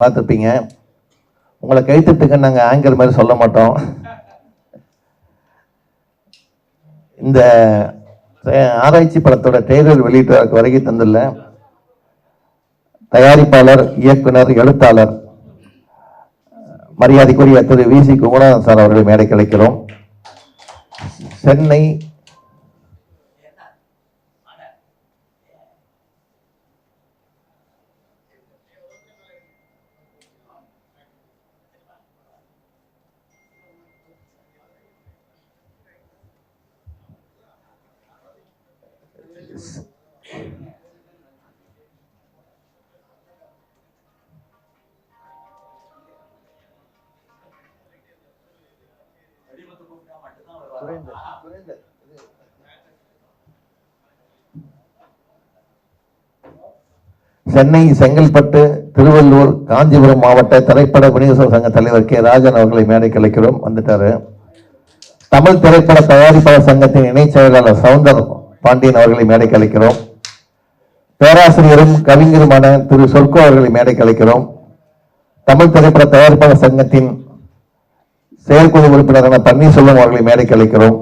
பார்த்துருப்பீங்க. உங்களை கைத்தட்டுக்கு நாங்கள் ஆங்கர் மாதிரி சொல்ல மாட்டோம். இந்த ஆராய்ச்சி படத்தோட ட்ரெய்லர் வெளியிட்டு வருகை தந்துள்ள தயாரிப்பாளர், இயக்குனர், எழுத்தாளர் மரியாதைக்குரிய திரு வி.சி. குமரன் சார் அவர்களை மேடைக்கு அழைக்கிறோம். சென்னை சென்னை, செங்கல்பட்டு, திருவள்ளூர், காஞ்சிபுரம் மாவட்ட திரைப்பட விநியோக சங்க தலைவர் கே. ராஜன் அவர்களை மேடைக்கு அழைக்கிறோம். வந்துட்டாரு. தமிழ் திரைப்பட தயாரிப்பாளர் சங்கத்தின் இணைச் செயலாளர் சவுந்தர் பாண்டியன் அவர்களை மேடைக்கு அழைக்கிறோம். பேராசிரியரும் கவிஞருமான திரு சொர்க்கோ அவர்களை மேடைக்கு அழைக்கிறோம். தமிழ் திரைப்பட தயாரிப்பாளர் சங்கத்தின் செயற்குழு உறுப்பினரான பன்னீர்செல்வம் அவர்களை மேடைக்கு அழைக்கிறோம்.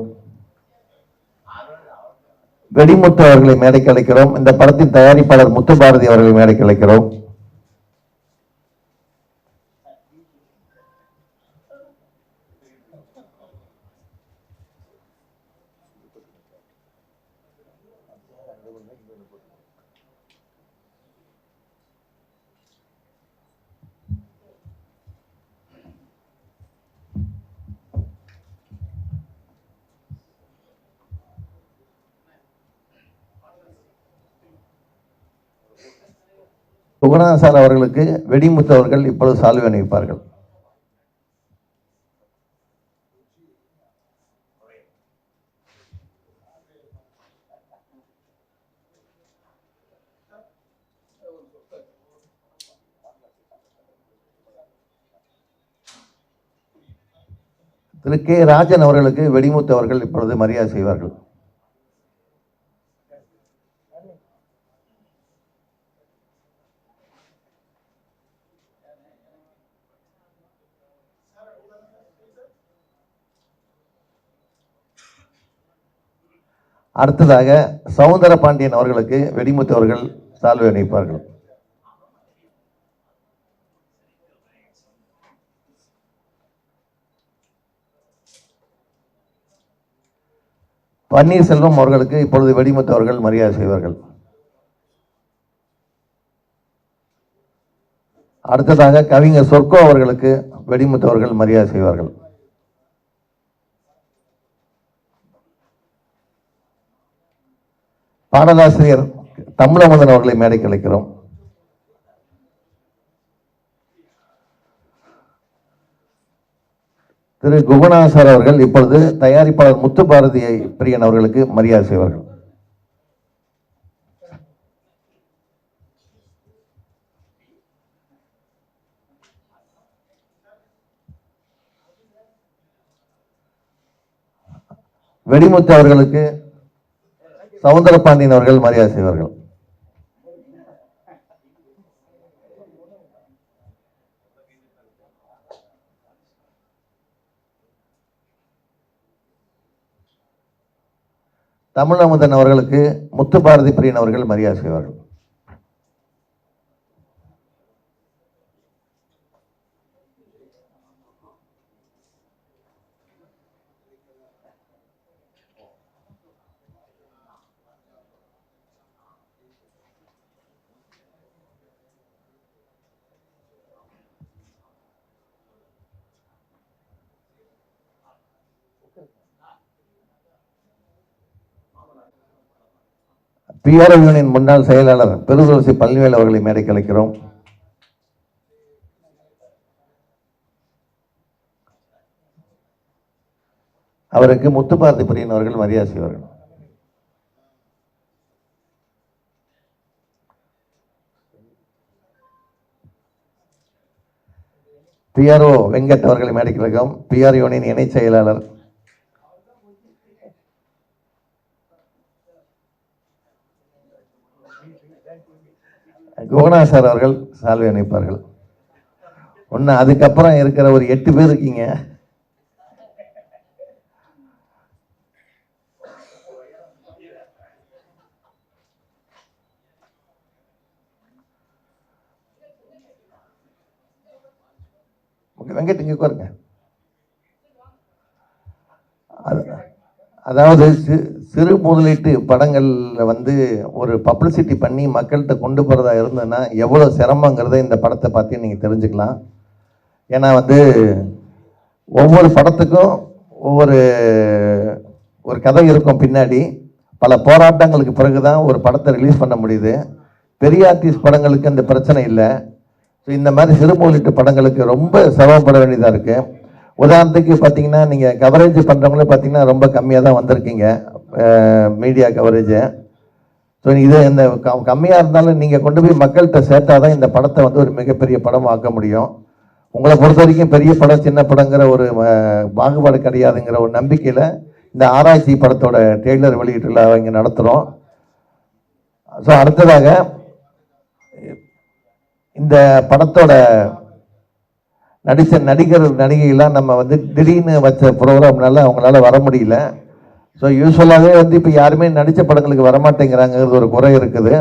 வெடிமுத்து அவர்களை மேடைக்கு அழைக்கிறோம். இந்த படத்தின் தயாரிப்பாளர் முத்துபாரதி அவர்களை மேடைக்கு அழைக்கிறோம். குகநாதன் சார் அவர்களுக்கு வெடிமுத்து அவர்கள் இப்பொழுது சால்வை அணிவிப்பார்கள். திரு கே. ராஜன் அவர்களுக்கு வெடிமுத்து அவர்கள் இப்பொழுது மரியாதை செய்வார்கள். அடுத்ததாக சவுந்தர பாண்டியன் அவர்களுக்கு வெடிமுத்து அவர்கள் சால்வை அணிவிப்பார்கள். பன்னீர்செல்வம் அவர்களுக்கு இப்பொழுது வெடிமுத்து அவர்கள் மரியாதை செய்வார்கள். அடுத்ததாக கவிஞர் சொர்க்கோ அவர்களுக்கு வெடிமுத்து அவர்கள் மரியாதை செய்வார்கள். பாடலாசிரியர் தமிழமுதன் அவர்களை மேடைக்கு அழைக்கிறோம். திரு குகநாதன் சார் அவர்கள் இப்பொழுது தயாரிப்பாளர் முத்துபாரதி பிரியன் அவர்களுக்கு மரியாதை செய்வார்கள். வெடிமுத்து அவர்களுக்கு சவுந்தர பாண்டியன் அவர்கள் மரியாதை செய்வார்கள். தமிழமுதன் அவர்களுக்கு முத்துபாரதி பிரியன் அவர்கள் மரியாதை செய்வார்கள். பிஆர் யூனியன் முன்னாள் செயலாளர் பெருதுளசி பழனிவேல் அவர்களை மேடைக்கு அழைக்கிறோம். அவருக்கு முத்துபாரதி பிரியன் அவர்கள் மரியாதை செய்வார்கள். பிஆர்ஓ வெங்கட் அவர்களை மேடைக்கு அழைக்கிறோம். பிஆர் யூனியன் இணை செயலாளர் குகநாதன் சார் அவர்கள் சால்வை அணிவிப்பார்கள். ஒன்று அதுக்கப்புறம் இருக்கிற ஒரு 8 பேர் இருக்கீங்க. வெங்கட் இங்கே உட்காருங்க. அதாவது சிறு முதலீட்டு படங்களில் வந்து ஒரு பப்ளிசிட்டி பண்ணி மக்கள்கிட்ட கொண்டு போகிறதா இருந்ததுன்னா எவ்வளோ சிரமங்கிறத இந்த படத்தை பார்த்து நீங்கள் தெரிஞ்சுக்கலாம். ஏன்னா வந்து ஒவ்வொரு படத்துக்கும் ஒரு கதை இருக்கும் பின்னாடி. பல போராட்டங்களுக்கு பிறகு தான் ஒரு படத்தை ரிலீஸ் பண்ண முடியுது. பெரிய ஆர்டிஸ்ட் படங்களுக்கு அந்த பிரச்சனை இல்லை. ஸோ இந்த மாதிரி சிறு முதலீட்டு படங்களுக்கு ரொம்ப சிரமப்பட வேண்டியதாக இருக்குது. உதாரணத்துக்கு பார்த்தீங்கன்னா நீங்கள் கவரேஜ் பண்ணுறவங்களே பார்த்தீங்கன்னா ரொம்ப கம்மியாக தான் வந்திருக்கீங்க மீடியா கவரேஜை. ஸோ இது இந்த கம்மியாக இருந்தாலும் நீங்கள் கொண்டு போய் மக்கள்கிட்ட சேர்த்தா தான் இந்த படத்தை வந்து ஒரு மிகப்பெரிய படம் ஆக்க முடியும். உங்களை பொறுத்த வரைக்கும் பெரிய படம் சின்ன படங்கிற ஒரு பாகுபாடு கிடையாதுங்கிற ஒரு நம்பிக்கையில் இந்த ஆராய்ச்சி படத்தோட ட்ரெய்லர் வெளியீட்டில் அவங்க நடத்துகிறோம். ஸோ அடுத்ததாக இந்த படத்தோட நடித்த நடிகைகள்லாம் நம்ம வந்து திடீர்னு வச்ச ப்ரோக்ராம்னால அவங்களால வர முடியல. ஸோ யூஸ்வலாகவே வந்து இப்போ யாருமே நடித்த படங்களுக்கு வரமாட்டேங்கிறாங்கிறது ஒரு குறை இருக்குது.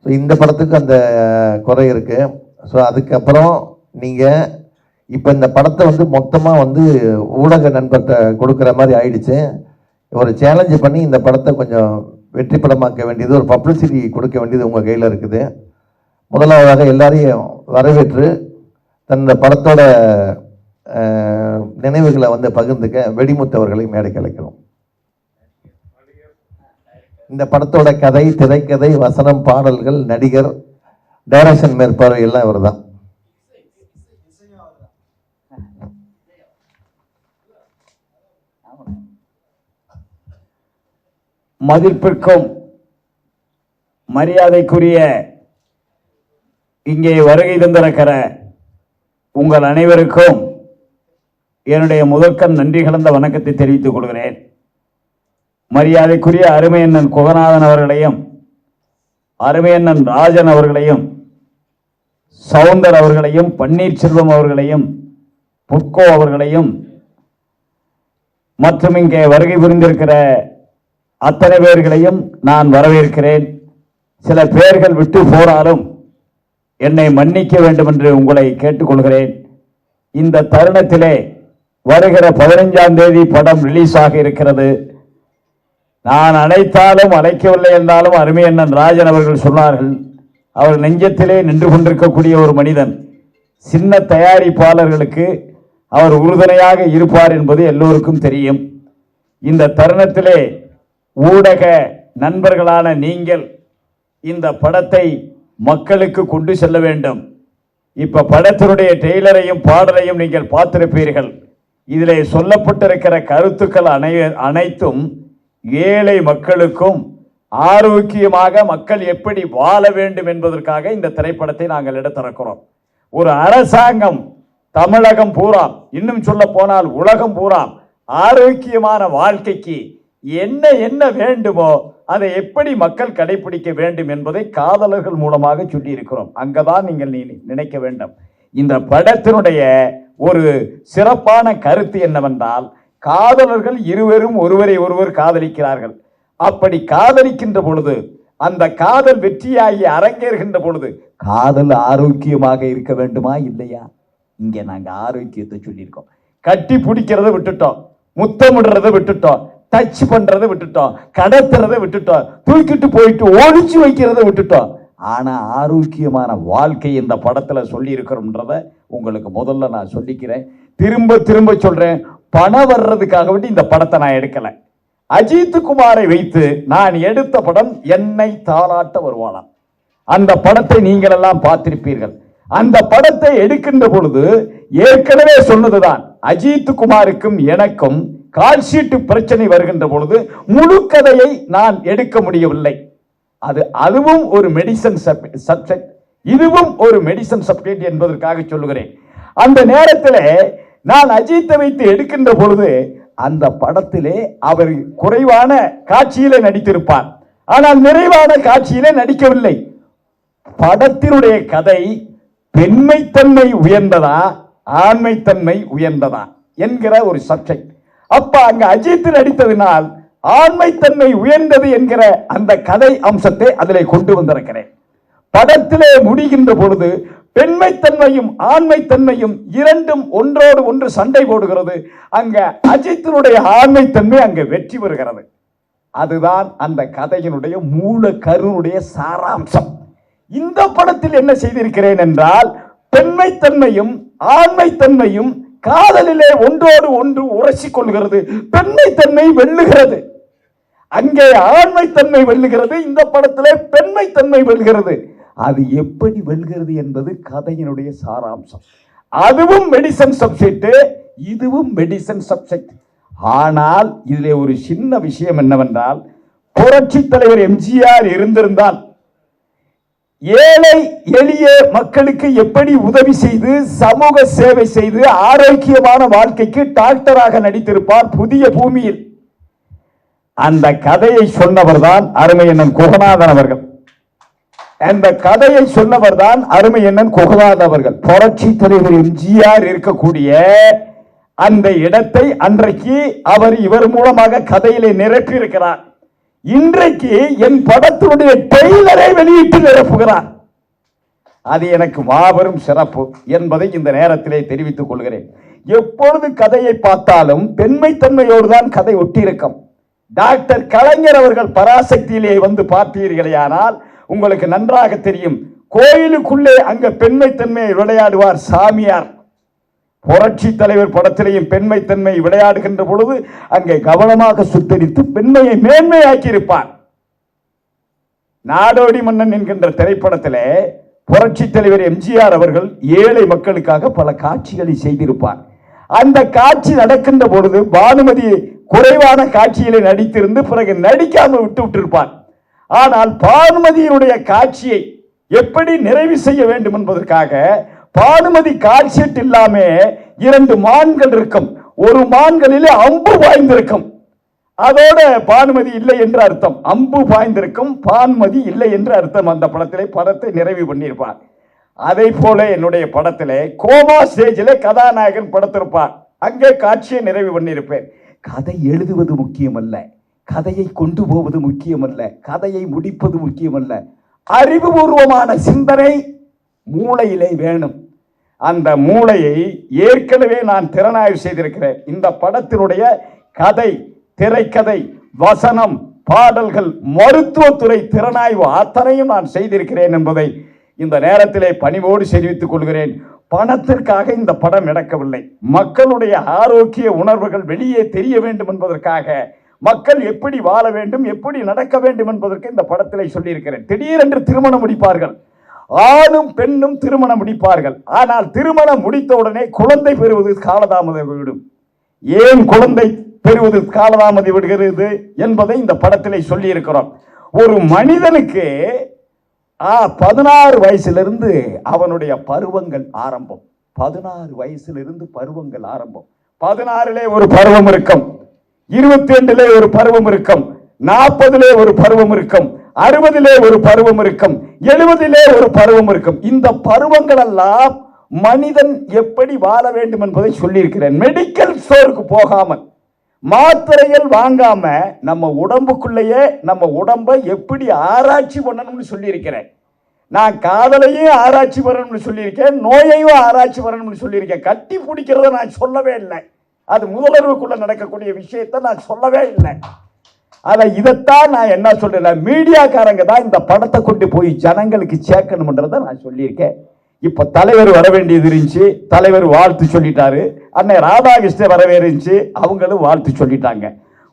ஸோ இந்த படத்துக்கு அந்த குறை இருக்குது. ஸோ அதுக்கப்புறம் நீங்கள் இப்போ இந்த படத்தை வந்து மொத்தமாக வந்து ஊடக நண்பர்கிட்ட கொடுக்குற மாதிரி ஆயிடுச்சு. ஒரு சேலஞ்சு பண்ணி இந்த படத்தை கொஞ்சம் வெற்றி படமாக்க வேண்டியது, ஒரு பப்ளிசிட்டி கொடுக்க வேண்டியது உங்கள் கையில் இருக்குது. முதலாவதாக எல்லாரையும் வரவேற்று தந்த படத்தோட நினைவுகளை வந்து பகிர்ந்துக்க வெடிமுத்து அவர்களை மேடைக்கு அழைக்கிறோம். இந்த படத்தோட கதை, திரைக்கதை, வசனம், பாடல்கள், நடிகர், டைரக்ஷன் மேற்பார்வை எல்லாம் இவர் தான். மதிப்பிற்கும் மரியாதைக்குரிய இங்கே வருகை தந்திருக்கிற உங்கள் அனைவருக்கும் என்னுடைய முதற்கண் நன்றி கலந்த வணக்கத்தை தெரிவித்துக் கொள்கிறேன். மரியாதைக்குரிய அருமையண்ணன் குகநாதன் அவர்களையும், அருமையண்ணன் ராஜன் அவர்களையும், சவுந்தர் அவர்களையும், பன்னீர்செல்வம் அவர்களையும், புட்கோ அவர்களையும் மற்றும் இங்கே வருகை புரிந்திருக்கிற அத்தனை பேர்களையும் நான் வரவேற்கிறேன். சில பேர்கள் விட்டு போனாலும் என்னை மன்னிக்க வேண்டும் என்று உங்களை கேட்டுக்கொள்கிறேன். இந்த தருணத்திலே வருகிற 15ஆம் தேதி படம் ரிலீஸ் ஆக இருக்கிறது. நான் அழைத்தாலும் அழைக்கவில்லை என்றாலும் அருமையண்ணன் ராஜன் அவர்கள் சொன்னார்கள், அவர் நெஞ்சத்திலே நின்று கொண்டிருக்கக்கூடிய ஒரு மனிதன். சின்ன தயாரிப்பாளர்களுக்கு அவர் உறுதுணையாக இருப்பார் என்பது எல்லோருக்கும் தெரியும். இந்த தருணத்திலே ஊடக நண்பர்களான நீங்கள் இந்த படத்தை மக்களுக்கு கொண்டு செல்ல வேண்டும். இப்ப படத்தினுடைய ட்ரெய்லரையும் பாடலையும் நீங்கள் பார்த்திருப்பீர்கள். இதிலே சொல்லப்பட்டிருக்கிற கருத்துக்கள் அனைத்தும் ஏழை மக்களுக்கும் ஆரோக்கியமாக மக்கள் எப்படி வாழ வேண்டும் என்பதற்காக இந்த திரைப்படத்தை நாங்கள் எடுத்திருக்கிறோம். ஒரு அரசாங்கம் தமிழகம் பூரா, இன்னும் சொல்ல போனால் உலகம் பூரா ஆரோக்கியமான வாழ்க்கைக்கு என்ன வேண்டுமோ அதை எப்படி மக்கள் கடைபிடிக்க வேண்டும் என்பதை காதலர்கள் மூலமாக சொல்லி இருக்கிறோம். அங்கதான் நீங்கள் நினைக்க வேண்டும். இந்த படத்தினுடைய ஒரு சிறப்பான கருத்து என்னவென்றால், காதலர்கள் இருவரும் ஒருவரை ஒருவர் காதலிக்கிறார்கள். அப்படி காதலிக்கின்ற பொழுது, அந்த காதல் வெற்றியாகி அரங்கேறுகின்ற பொழுது காதல் ஆரோக்கியமாக இருக்க வேண்டுமா இல்லையா? இங்கே நாங்க ஆரோக்கியத்தை சொல்லியிருக்கோம். கட்டி பிடிக்கிறத விட்டுட்டோம், முத்தமிடுறதை விட்டுட்டோம், டச் பண்றதை விட்டுட்டோம், கடத்துறதை விட்டுட்டோம், தூக்கிட்டு போயிட்டு ஒழிச்சு வைக்கிறத விட்டுட்டோம். ஆனா ஆரோக்கியமான வாழ்க்கை இந்த படத்துல சொல்லி இருக்கிறோம்ன்றத உங்களுக்கு முதல்ல நான் சொல்லிக்கிறேன். திரும்ப திரும்ப சொல்றேன், பணம் வர்றதுக்காக வேண்டி இந்த படத்தை நான் எடுக்கல. அஜித் குமாரை வைத்து நான் எடுத்த படம் என்னை தாளாட்ட வருவானாம். அந்த படத்தை நீங்கள் எல்லாம் பார்த்திருப்பீர்கள். அந்த படத்தை எடுக்கின்ற பொழுது ஏற்கனவே சொன்னதுதான், அஜித் குமாருக்கும் எனக்கும் கால்ஷீட்டு பிரச்சனை வருகின்ற பொழுது முழு கதையை நான் எடுக்க முடியவில்லை. அதுவும் ஒரு மெடிசன் சப்ஜெக்ட், இதுவும் ஒரு மெடிசன் சப்ஜெக்ட் என்பதற்காக சொல்லுகிறேன். அந்த நேரத்தில் நான் அஜித்தை வைத்து எடுக்கின்ற பொழுது அந்த படத்திலே அவர் குறைவான காட்சியிலே நடித்திருப்பார், ஆனால் நிறைவான காட்சியிலே நடிக்கவில்லை. படத்தினுடைய கதை பெண்மைத்தன்மை உயர்ந்ததா ஆண்மைத்தன்மை உயர்ந்ததா என்கிற ஒரு சப்ஜெக்ட். அப்ப அங்க அஜித் நடித்ததினால் ஆண்மைத்தன்மை உயர்ந்தது என்கிற அந்த கதை அம்சத்தை அதிலே கொண்டு வந்திருக்கிறேன். படத்திலே முடிகின்ற பொழுது பெண்மைத்தன்மையும் ஆண்மைத்தன்மையும் இரண்டும் ஒன்றோடு ஒன்று சண்டை போடுகிறது. அங்க அஜித்தினுடைய ஆண்மைத்தன்மை அங்க வெற்றி பெறுகிறது. அதுதான் அந்த கதையினுடைய மூல கருனுடைய சாராம்சம். இந்த படத்தில் என்ன செய்திருக்கிறேன் என்றால், பெண்மைத்தன்மையும் ஆண்மைத்தன்மையும் காதலிலே ஒன்றோடு ஒன்று உரசிக் கொள்கிறது. பெண்மைத்தன்மை வெல்லுகிறது. அங்கே ஆண்மைத்தன்மை வெல்லுகிறது, இந்த படத்திலே பெண்மைத்தன்மை வெல்கிறது. அது எப்படி வெல்கிறது என்பது கதையினுடைய சாராம்சம். அதுவும் மெடிசன் சப்ஜெக்ட், இதுவும் மெடிசன் சப்ஜெக்ட். ஆனால் இதிலே ஒரு சின்ன விஷயம் என்னவென்றால், புரட்சி தலைவர் எம்ஜிஆர் இருந்திருந்தால் ஏழை எளிய மக்களுக்கு எப்படி உதவி செய்து சமூக சேவை செய்து ஆரோக்கியமான வாழ்க்கைக்கு டாக்டராக நடித்திருப்பார் புதிய பூமியில். அந்த கதையை சொன்னவர் தான் அருமையண்ணன் குகநாதன் அவர்கள். அந்த கதையை சொன்னவர் தான் அருமையண்ணன் குகநாதன் அவர்கள். புரட்சி தலைவர் எம்ஜிஆர் இருக்கக்கூடிய அந்த இடத்தை அன்றைக்கு அவர் இவர் மூலமாக கதையிலே நிரப்பி இருக்கிறார். இன்றைக்கு என் படத்தினுடைய டெய்லரை வெளியிட்டு நிரப்புகிறார். அது எனக்கு மாபெரும் சிறப்பு என்பதை இந்த நேரத்திலே தெரிவித்துக் கொள்கிறேன். எப்பொழுது கதையை பார்த்தாலும் பெண்மைத்தன்மையோடு தான் கதை ஒட்டியிருக்கும். டாக்டர் கலைஞர் அவர்கள் பராசக்தியிலே வந்து பார்த்தீர்களேயானால் உங்களுக்கு நன்றாக தெரியும். கோயிலுக்குள்ளே அங்க பெண்மைத்தன்மையை விளையாடுவார் சாமியார். புரட்சி தலைவர் படத்திலேயும் பெண்மைத்தன்மை விளையாடுகின்ற பொழுது அங்கே கவனமாக சுத்தரித்து பெண்மையை மேன்மையாக்கி இருப்பார். நாடோடி மன்னன் என்கின்ற திரைப்படத்திலே புரட்சி தலைவர் எம்ஜிஆர் அவர்கள் ஏழை மக்களுக்காக பல காட்சிகளை செய்திருப்பார். அந்த காட்சி நடக்கின்ற பொழுது பானுமதி குறைவான காட்சியிலே நடித்திருந்து பிறகு நடிக்காமல் விட்டிருப்பார். ஆனால் பானுமதியினுடைய காட்சியை எப்படி நிறைவு செய்ய வேண்டும் என்பதற்காக பானுமதி கால்ஷீட் இல்லாம இரண்டு மான்கள் இருக்கும். ஒரு மான்களிலே அம்பு பாய்ந்திருக்கும். அதோட பானுமதி இல்லை என்று அர்த்தம். அம்பு பாய்ந்திருக்கும், பானுமதி இல்லை என்று அர்த்தம். அந்த படத்திலே படத்தை நிறைவு பண்ணியிருப்பார். அதை போல என்னுடைய படத்திலே கோமா ஸ்டேஜிலே கதாநாயகன் படுத்திருப்பார். அங்கே காட்சியை நிறைவு பண்ணியிருப்பேன். கதை எழுதுவது முக்கியமல்ல, கதையை கொண்டு போவது முக்கியமல்ல, கதையை முடிப்பது முக்கியமல்ல. அறிவுபூர்வமான சிந்தனை மூளையிலே வேணும். அந்த மூளையை ஏற்கனவே நான் திறனாய்வு செய்திருக்கிறேன். இந்த படத்தினுடைய கதை, திரைக்கதை, வசனம், பாடல்கள், மருத்துவத்துறை திறனாய்வு அத்தனையும் நான் செய்திருக்கிறேன் என்பதை இந்த நேரத்திலே பணிவோடு தெரிவித்துக் கொள்கிறேன். பணத்திற்காக இந்த படம் நடக்கவில்லை. மக்களுடைய ஆரோக்கிய உணர்வுகள் வெளியே தெரிய வேண்டும் என்பதற்காக, மக்கள் எப்படி வாழ வேண்டும், எப்படி நடக்க வேண்டும் என்பதற்கு இந்த படத்திலே சொல்லியிருக்கிறேன். திடீரென்று திருமணம் முடிப்பார்கள், ஆணும் பெண்ணும் திருமணம் முடிப்பார்கள். ஆனால் திருமணம் முடித்தவுடனே குழந்தை பெறுவது காலதாமதம் விடும். ஏன் குழந்தை பெறுவது காலதாமதம் விடுகிறது என்பதை இந்த படத்திலே சொல்லி இருக்கிறோம். ஒரு மனிதனுக்கு 16 வயசிலிருந்து அவனுடைய பருவங்கள் ஆரம்பம். 16 வயசிலிருந்து பருவங்கள் ஆரம்பம். 16லே ஒரு பருவம் இருக்கும், 22லே ஒரு பருவம் இருக்கும், 40லே ஒரு பருவம் இருக்கும், 60லே ஒரு பருவம் இருக்கும், 70லே ஒரு பருவம் இருக்கும். இந்த பருவங்கள் எல்லாம் மனிதன் எப்படி வாழ வேண்டும் என்பதை சொல்லியிருக்கிறேன். மெடிக்கல் ஸ்டோருக்கு போகாமல், மாத்திரைகள் வாங்காம நம்ம உடம்புக்குள்ளேயே நம்ம உடம்பை எப்படி ஆராய்ச்சி பண்ணணும்னு சொல்லியிருக்கிறேன். நான் காதலையும் ஆராய்ச்சி பண்ணணும்னு சொல்லியிருக்கேன், நோயையும் ஆராய்ச்சி பண்ணணும்னு சொல்லியிருக்கேன். கட்டி பிடிக்கிறத நான் சொல்லவே இல்லை. அது முதலுறவுக்குள்ள நடக்கக்கூடிய விஷயத்தை நான் சொல்லவே இல்லை. இதைத்தான் நான் என்ன சொல்றேன், மீடியாக்காரங்க தான் இந்த படத்தை கொண்டு போய் ஜனங்களுக்கு சேர்க்கணும்ன்றதை நான் சொல்லியிருக்கேன். இப்ப தலைவர் வர வேண்டியது இருந்துச்சு, தலைவர் வாழ்த்து சொல்லிட்டாரு. அன்னை ராதாகிருஷ்ணன் வரவே இருந்துச்சு, அவங்களும் வாழ்த்து சொல்லிட்டாங்க.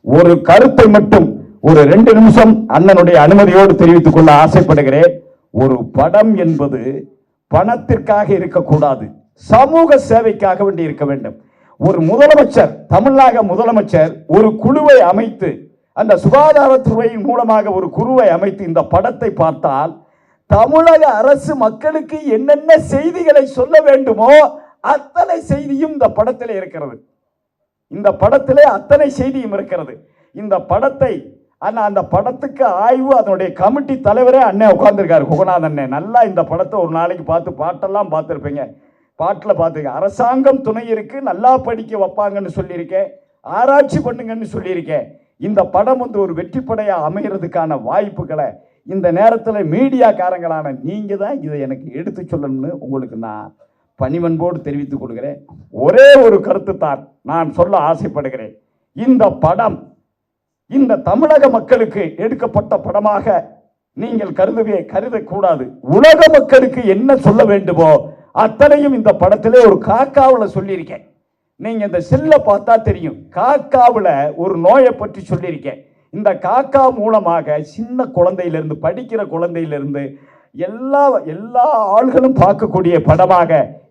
ஒரு கருத்தை மட்டும் ஒரு 2 நிமிஷம் அண்ணனுடைய அனுமதியோடு தெரிவித்துக் கொள்ள ஆசைப்படுகிறேன். ஒரு படம் என்பது பணத்திற்காக இருக்கக்கூடாது, சமூக சேவைக்காக வேண்டி இருக்க வேண்டும். ஒரு முதலமைச்சர், தமிழக முதலமைச்சர் ஒரு குழுவை அமைத்து, அந்த சுகாதாரத்துறையின் மூலமாக ஒரு குழுவை அமைத்து இந்த படத்தை பார்த்தால், தமிழக அரசு மக்களுக்கு என்னென்ன செய்திகளை சொல்ல வேண்டுமோ அத்தனை செய்தியும் இந்த படத்திலே இருக்கிறது. இந்த படத்திலே அத்தனை செய்தியும் இருக்கிறது. இந்த படத்தை ஆனால் அந்த படத்துக்கு ஆய்வு அதனுடைய கமிட்டி தலைவரே அண்ணன் உட்காந்துருக்காரு, குகநாதன் அண்ணன். நல்லா இந்த படத்தை ஒரு நாளைக்கு பார்த்து பாட்டெல்லாம் பார்த்துருப்பீங்க. பாட்டில் பார்த்துருக்கேன். அரசாங்கம் துணை இருக்கு, நல்லா படிக்க வைப்பாங்கன்னு சொல்லியிருக்கேன், ஆராய்ச்சி பண்ணுங்கன்னு சொல்லியிருக்கேன். இந்த படம் வந்து ஒரு வெற்றி படையாக அமைகிறதுக்கான வாய்ப்புகளை இந்த நேரத்தில் மீடியாக்காரங்களான நீங்கள் தான் இதை எனக்கு எடுத்து சொல்லணும்னு உங்களுக்கு நான் பணிவன்போடு தெரிவித்துக் கொள்கிறேன். ஒரே ஒரு கருத்து தான் நான் சொல்ல ஆசைப்படுகிறேன். இந்த படம் இந்த தமிழக மக்களுக்கு எடுக்கப்பட்ட படமாக நீங்கள் கருதக்கூடாது. உலக மக்களுக்கு என்ன சொல்ல வேண்டுமோ அத்தனையும் இந்த படத்திலே ஒரு காக்காவில் சொல்லியிருக்கேன். நீங்க இந்த செல்ல பார்த்தா தெரியும். காக்காவில் ஒரு நோயை பற்றி சொல்லியிருக்கேன். இந்த காக்கா மூலமாக சின்ன குழந்தையிலிருந்து, படிக்கிற குழந்தையிலிருந்து எல்லா ஆள்களும் பார்க்கக்கூடிய படமாக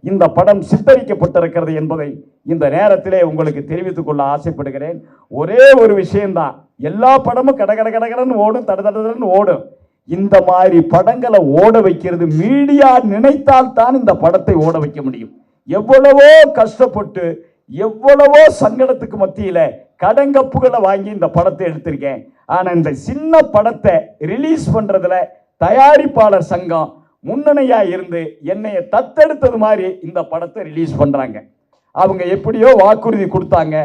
இந்த படம் சித்தரிக்கப்பட்டிருக்கிறது என்பதை இந்த நேரத்திலே உங்களுக்கு தெரிவித்துக் கொள்ள ஆசைப்படுகிறேன். ஒரே ஒரு விஷயம்தான், எல்லா படமும் கடகடன்னு ஓடும், தடன்னு ஓடும். இந்த மாதிரி படங்களை ஓட வைக்கிறது மீடியா நினைத்தால் தான் இந்த படத்தை ஓட வைக்க முடியும். எவ்வளவோ கஷ்டப்பட்டு எவ்வளவோ சங்கடத்துக்கு மத்தியில கடங்கப்புகளை வாங்கி இந்த படத்தை எடுத்திருக்கேன். ஆனா இந்த சின்ன படத்தை ரிலீஸ் பண்றதுல தயாரிப்பாளர் சங்கம் முன்னணியா இருந்து என்னைய தத்தெடுத்தது மாதிரி இந்த படத்தை ரிலீஸ் பண்றாங்க. அவங்க எப்படியோ வாக்குறுதி கொடுத்தாங்க.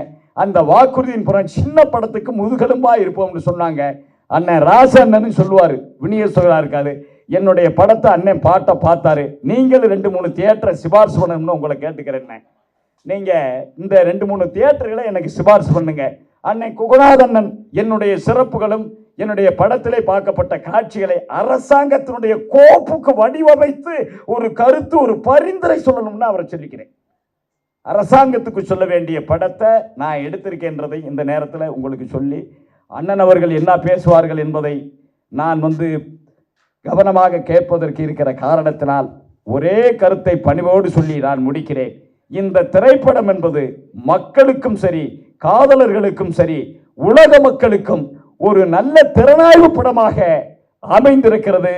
அந்த வாக்குறுதியின் புறம் சின்ன படத்துக்கு முதுகெலும்பா இருப்போம்னு சொன்னாங்க. அண்ணன் ராசண்ணன் சொல்லுவாரு, விநியோகஸ்தரா இருக்காரு, என்னுடைய படத்தை அண்ணன் பாட்டை பார்த்தாரு, நீங்களும் 2-3 தியேட்டரை சிபாரிசு பண்ணணும்னு உங்களை கேட்டுக்கிறேன். நீங்க இந்த 2-3 தியேட்டர்களை எனக்கு சிபாரிசு பண்ணுங்க. அண்ணன் குகநாதண்ணன் என்னுடைய சிறப்புகளும் என்னுடைய படத்திலே பார்க்கப்பட்ட காட்சிகளை அரசாங்கத்தினுடைய கோப்புக்கு வடிவமைத்து ஒரு கருத்து, ஒரு பரிந்துரை சொல்லணும்னு அவரை சொல்லிக்கிறேன். அரசாங்கத்துக்கு சொல்ல வேண்டிய படத்தை நான் எடுத்திருக்கின்றதை இந்த நேரத்தில் உங்களுக்கு சொல்லி, அண்ணன் அவர்கள் என்ன பேசுவார்கள் என்பதை நான் கவனமாக கேட்பதற்கு இருக்கிற காரணத்தினால் ஒரே கருத்தை பணிவோடு சொல்லி நான் முடிக்கிறேன். இந்த திரைப்படம் என்பது மக்களுக்கும் சரி, காதலர்களுக்கும் சரி, உலக மக்களுக்கும் ஒரு நல்ல திறனாய்வு படமாக அமைந்திருக்கிறது.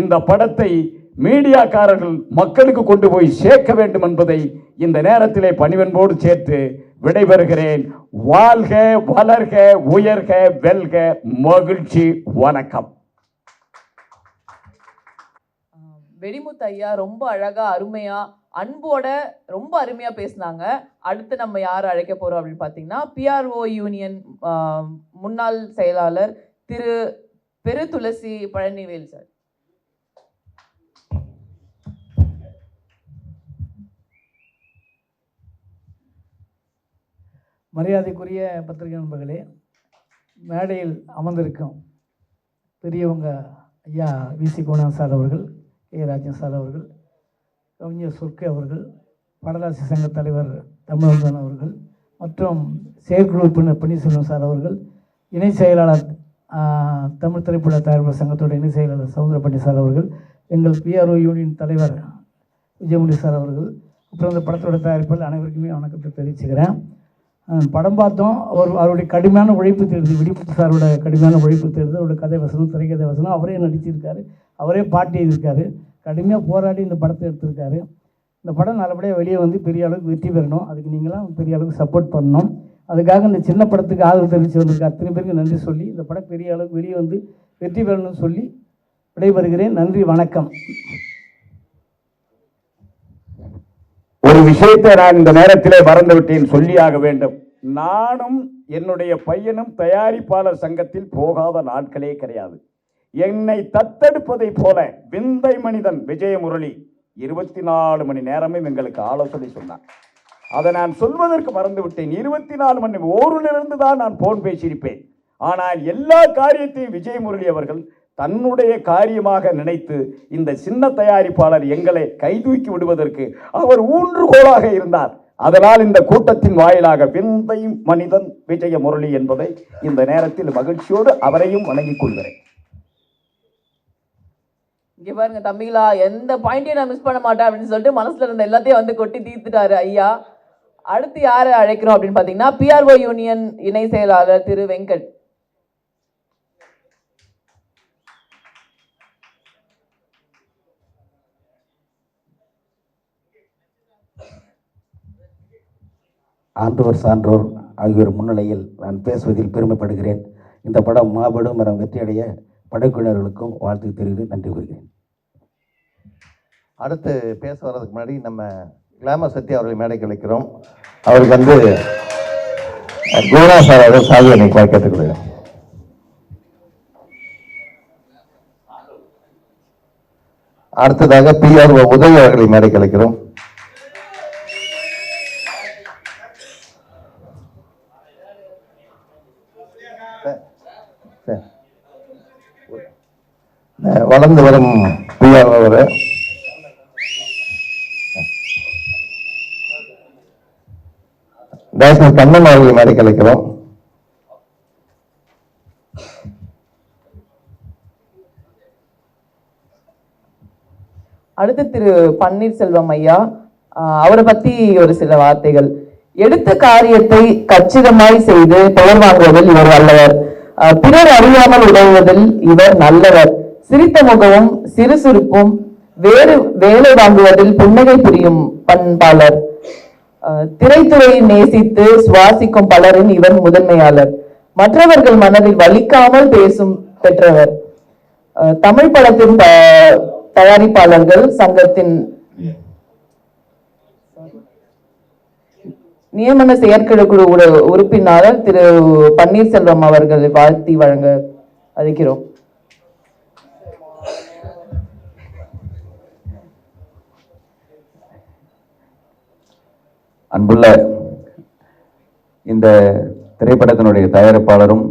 இந்த படத்தை மீடியாக்காரர்கள் மக்களுக்கு கொண்டு போய் சேர்க்க வேண்டும் என்பதை இந்த நேரத்திலே பணிவன்போடு சேர்த்து விடைபெறுகிறேன். வாழ்க, வளர்க, உயர்க, வெல்க. மகிழ்ச்சி. வணக்கம். வெடிமுத்து ஐயா ரொம்ப அழகா, அருமையா, அன்போட ரொம்ப அருமையா பேசினாங்க. அடுத்து நம்ம யார் அழைக்க போறோம் அப்படின்னு பார்த்தீங்கன்னா, PRO யூனியன் முன்னாள் செயலாளர் திரு பெருதுளசி பழனிவேல் சார். மரியாதைக்குரிய பத்திரிகை நண்பர்களே, மேடையில் அமர்ந்திருக்கும் பெரியவங்க ஐயா VC கோணன் சார் அவர்கள், கே ராஜன் சார் அவர்கள், கவிஞர் சொர்க்கே அவர்கள், படலாசி சங்க தலைவர் தமிழன் அவர்கள் மற்றும் செயற்குழு உறுப்பினர் பன்னீர்செல்வம் சார் அவர்கள், இணை செயலாளர் தமிழ் திரைப்பட தயாரிப்பாளர் சங்கத்தோட இணை செயலாளர் சவுந்தரபாண்டி சார் அவர்கள், எங்கள் PRO யூனியன் தலைவர் விஜயமுடி சார் அவர்கள், அப்புறம் இந்த படத்தோட தயாரிப்பாளர் அனைவருக்குமே வணக்கத்தை தெரிவிச்சுக்கிறேன். படம் பார்த்தோம். அவருடைய கடுமையான உழைப்பு தெரியுது. வெடிமுத்து சாரோட கடுமையான உழைப்பு தெரியுது. அவருடைய கதை வசனம், திரைக்கதை வசனம் அவரே நடிச்சிருக்காரு, அவரே பாட்டு எழுதியிருக்காரு. கடுமையாக போராடி இந்த படத்தை எடுத்திருக்காரு. இந்த படம் நல்லபடியாக வெளியே பெரிய அளவுக்கு வெற்றி பெறணும். அதுக்கு நீங்களாம் பெரிய அளவுக்கு சப்போர்ட் பண்ணணும். அதுக்காக இந்த சின்ன படத்துக்கு ஆதரவு தெரிவித்து வந்திருக்க அத்தனை பேருக்கு நன்றி சொல்லி, இந்த படம் பெரிய அளவுக்கு வெளியே வெற்றி பெறணும்னு சொல்லி விடைபெறுகிறேன். நன்றி, வணக்கம். ஒரு விஷயத்தை நான் இந்த நேரத்திலே மறந்து விட்டேன், சொல்லியாக வேண்டும். நானும் என்னுடைய பையனும் தயாரிப்பாளர் சங்கத்தில் போகாத நாட்களே கிடையாது. என்னை தத்தெடுப்பதை போல விந்தை மனிதன் விஜயமுரளி 24 மணி நேரமும் எங்களுக்கு ஆலோசனை சொன்னான். அதை நான் சொல்வதற்கு மறந்து விட்டேன். 24 மணி ஊரிலிருந்து தான் நான் போன் பேசியிருப்பேன். ஆனால் எல்லா காரியத்தையும் விஜயமுரளி அவர்கள் தன்னுடைய காரியமாக நினைத்து இந்த சின்ன தயாரிப்பாளர் எங்களை கைதூக்கி விடுவதற்கு அவர் ஊன்றுகோலாக இருந்தார். அதனால் இந்த கூட்டத்தின் வாயிலாக விந்தை மனிதன் விஜயமுரளி என்பதை இந்த நேரத்தில் மகிழ்ச்சியோடு அவரையும் வணங்கிக் கொள்கிறேன். இங்க பாருங்க தம்பிகளா, எந்த பாயிண்டையும் நான் மிஸ் பண்ண மாட்டேன் அப்படின்னு சொல்லிட்டு மனசுல இருந்த எல்லாத்தையும் கொட்டி தீர்த்துட்டாரு ஐயா. அடுத்து யாரை அழைக்கிறோம் அப்படின்னு பாத்தீங்கன்னா, PRO யூனியன் இணை செயலாளர் திரு வெங்கட். ஆண்டோர் சான்றோர் ஆகியோர் முன்னிலையில் நான் பேசுவதில் பெருமைப்படுகிறேன். இந்த படம் மாபெரும் வெற்றியடைய படக்குழுவினர்களுக்கும் வாழ்த்து தெரிவித்து நன்றி கூறுகிறேன். அடுத்து பேச வர்றதுக்கு முன்னாடி நம்ம கிளாமர் சத்யா அவர்களை மேடைக்கு அழைக்கிறோம். அவருக்கு வந்து கோரா சார் அவர்கள் சாதியை கேட்டுக்கொள்கிறேன். அடுத்ததாக PR உதவி அவர்களை மேடைக்கு அழைக்கிறோம். வளர்ந்து வரும் PR அவர் டாக்டர் கண்ணன் அவர்களை மேடைக்கு அழைக்கிறோம். அடுத்து திரு பன்னீர்செல்வம் ஐயா, அவரை பத்தி ஒரு சில வார்த்தைகள். எடுத்த காரியத்தை கச்சிதமாய் செய்து பெயர் வாங்குவதில் இவர் வல்லவர். பிறர் அறியாமல் உதவுவதில் இவர் நல்லவர். சிரித்த முகமும் சிறுசுறுப்பும் வேலை வாங்குவதில் புன்னகை புரியும் பண்பாளர். திரைத்துறையை நேசித்து சுவாசிக்கும் பலரின் இவர் முதன்மையாளர். மற்றவர்கள் மனதில் வலிக்காமல் பேசும் பெற்றவர். தமிழ் படத்தின் தயாரிப்பாளர்கள் சங்கத்தின் நியமன செயற்குழு உறுப்பினர் திரு பன்னீர்செல்வம் அவர்களை வாழ்த்தி வழங்க அழைக்கிறோம். அன்புள்ள இந்த திரைப்படத்தினுடைய தயாரிப்பாளரும்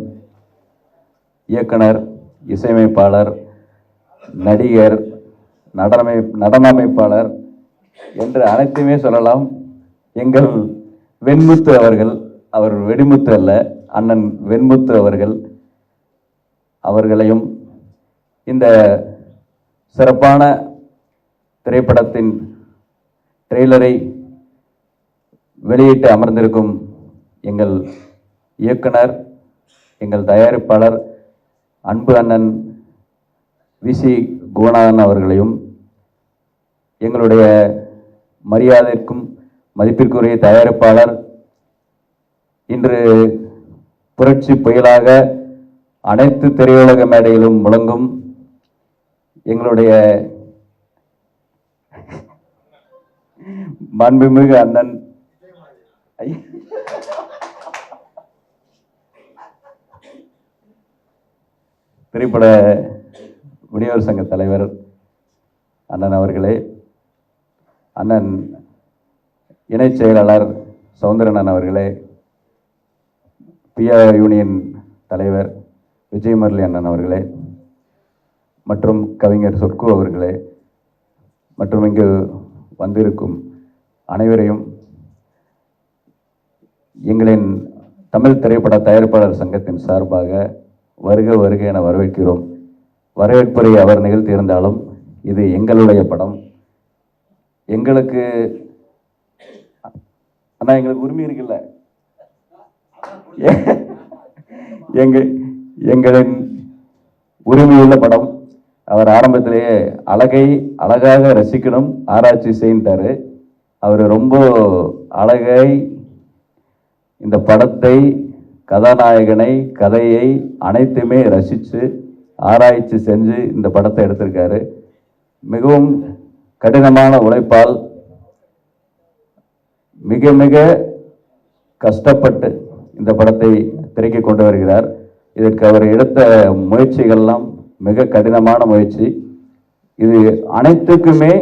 இயக்குனர், இசையமைப்பாளர், நடிகர், நடனமைப்பாளர் என்று அனைத்துமே சொல்லலாம். எங்கள் வெண்முத்து அவர்கள், அவர் வெடிமுத்து அல்ல, அண்ணன் வெண்முத்து அவர்களையும் இந்த சிறப்பான திரைப்படத்தின் ட்ரெய்லரை வெளியிட்டு அமர்ந்திருக்கும் எங்கள் இயக்குனர், எங்கள் தயாரிப்பாளர் அன்பு அண்ணன் விசி குணநாதன் அவர்களையும், எங்களுடைய மரியாதைக்கும் மதிப்பிற்குரிய தயாரிப்பாளர், இன்று புரட்சி புயலாக அனைத்து திரையுலக மேடையிலும் முழங்கும் எங்களுடைய மாண்புமிகு அண்ணன் திரைப்பட விநியோக சங்க தலைவர் அண்ணன் அவர்களே, அண்ணன் இணை செயலாளர் சௌந்தரன் அவர்களே, PR யூனியன் தலைவர் விஜயமுரளி அண்ணன் அவர்களே, மற்றும் கவிஞர் சொற்கு அவர்களே, மற்றும் இங்கு வந்திருக்கும் அனைவரையும் எங்களின் தமிழ் திரைப்பட தயாரிப்பாளர் சங்கத்தின் சார்பாக வருக வருக என வரவேற்கிறோம். வரவேற்புரை அவர் நிகழ்த்தியிருந்தாலும் இது எங்களுடைய படம். எங்களுக்கு ஆனால் எங்களுக்கு உரிமை இருக்குல்ல, எங்களின் உரிமையுள்ள படம். அவர் ஆரம்பத்திலேயே அழகாக ரசிக்கணும், ஆராய்ச்சி செய்தார். அவர் ரொம்ப அழகாய் இந்த படத்தை, கதாநாயகனை, கதையை அனைத்துமே ரசித்து ஆராய்ச்சி செஞ்சு இந்த படத்தை எடுத்திருக்காரு. மிகவும் கடினமான உழைப்பால் மிக மிக கஷ்டப்பட்டு இந்த படத்தை திரைக்கு கொண்டு வருகிறார். இதற்கு அவர் எடுத்த முயற்சிகள்லாம் மிக கடினமான முயற்சி. இது அனைத்துக்குமே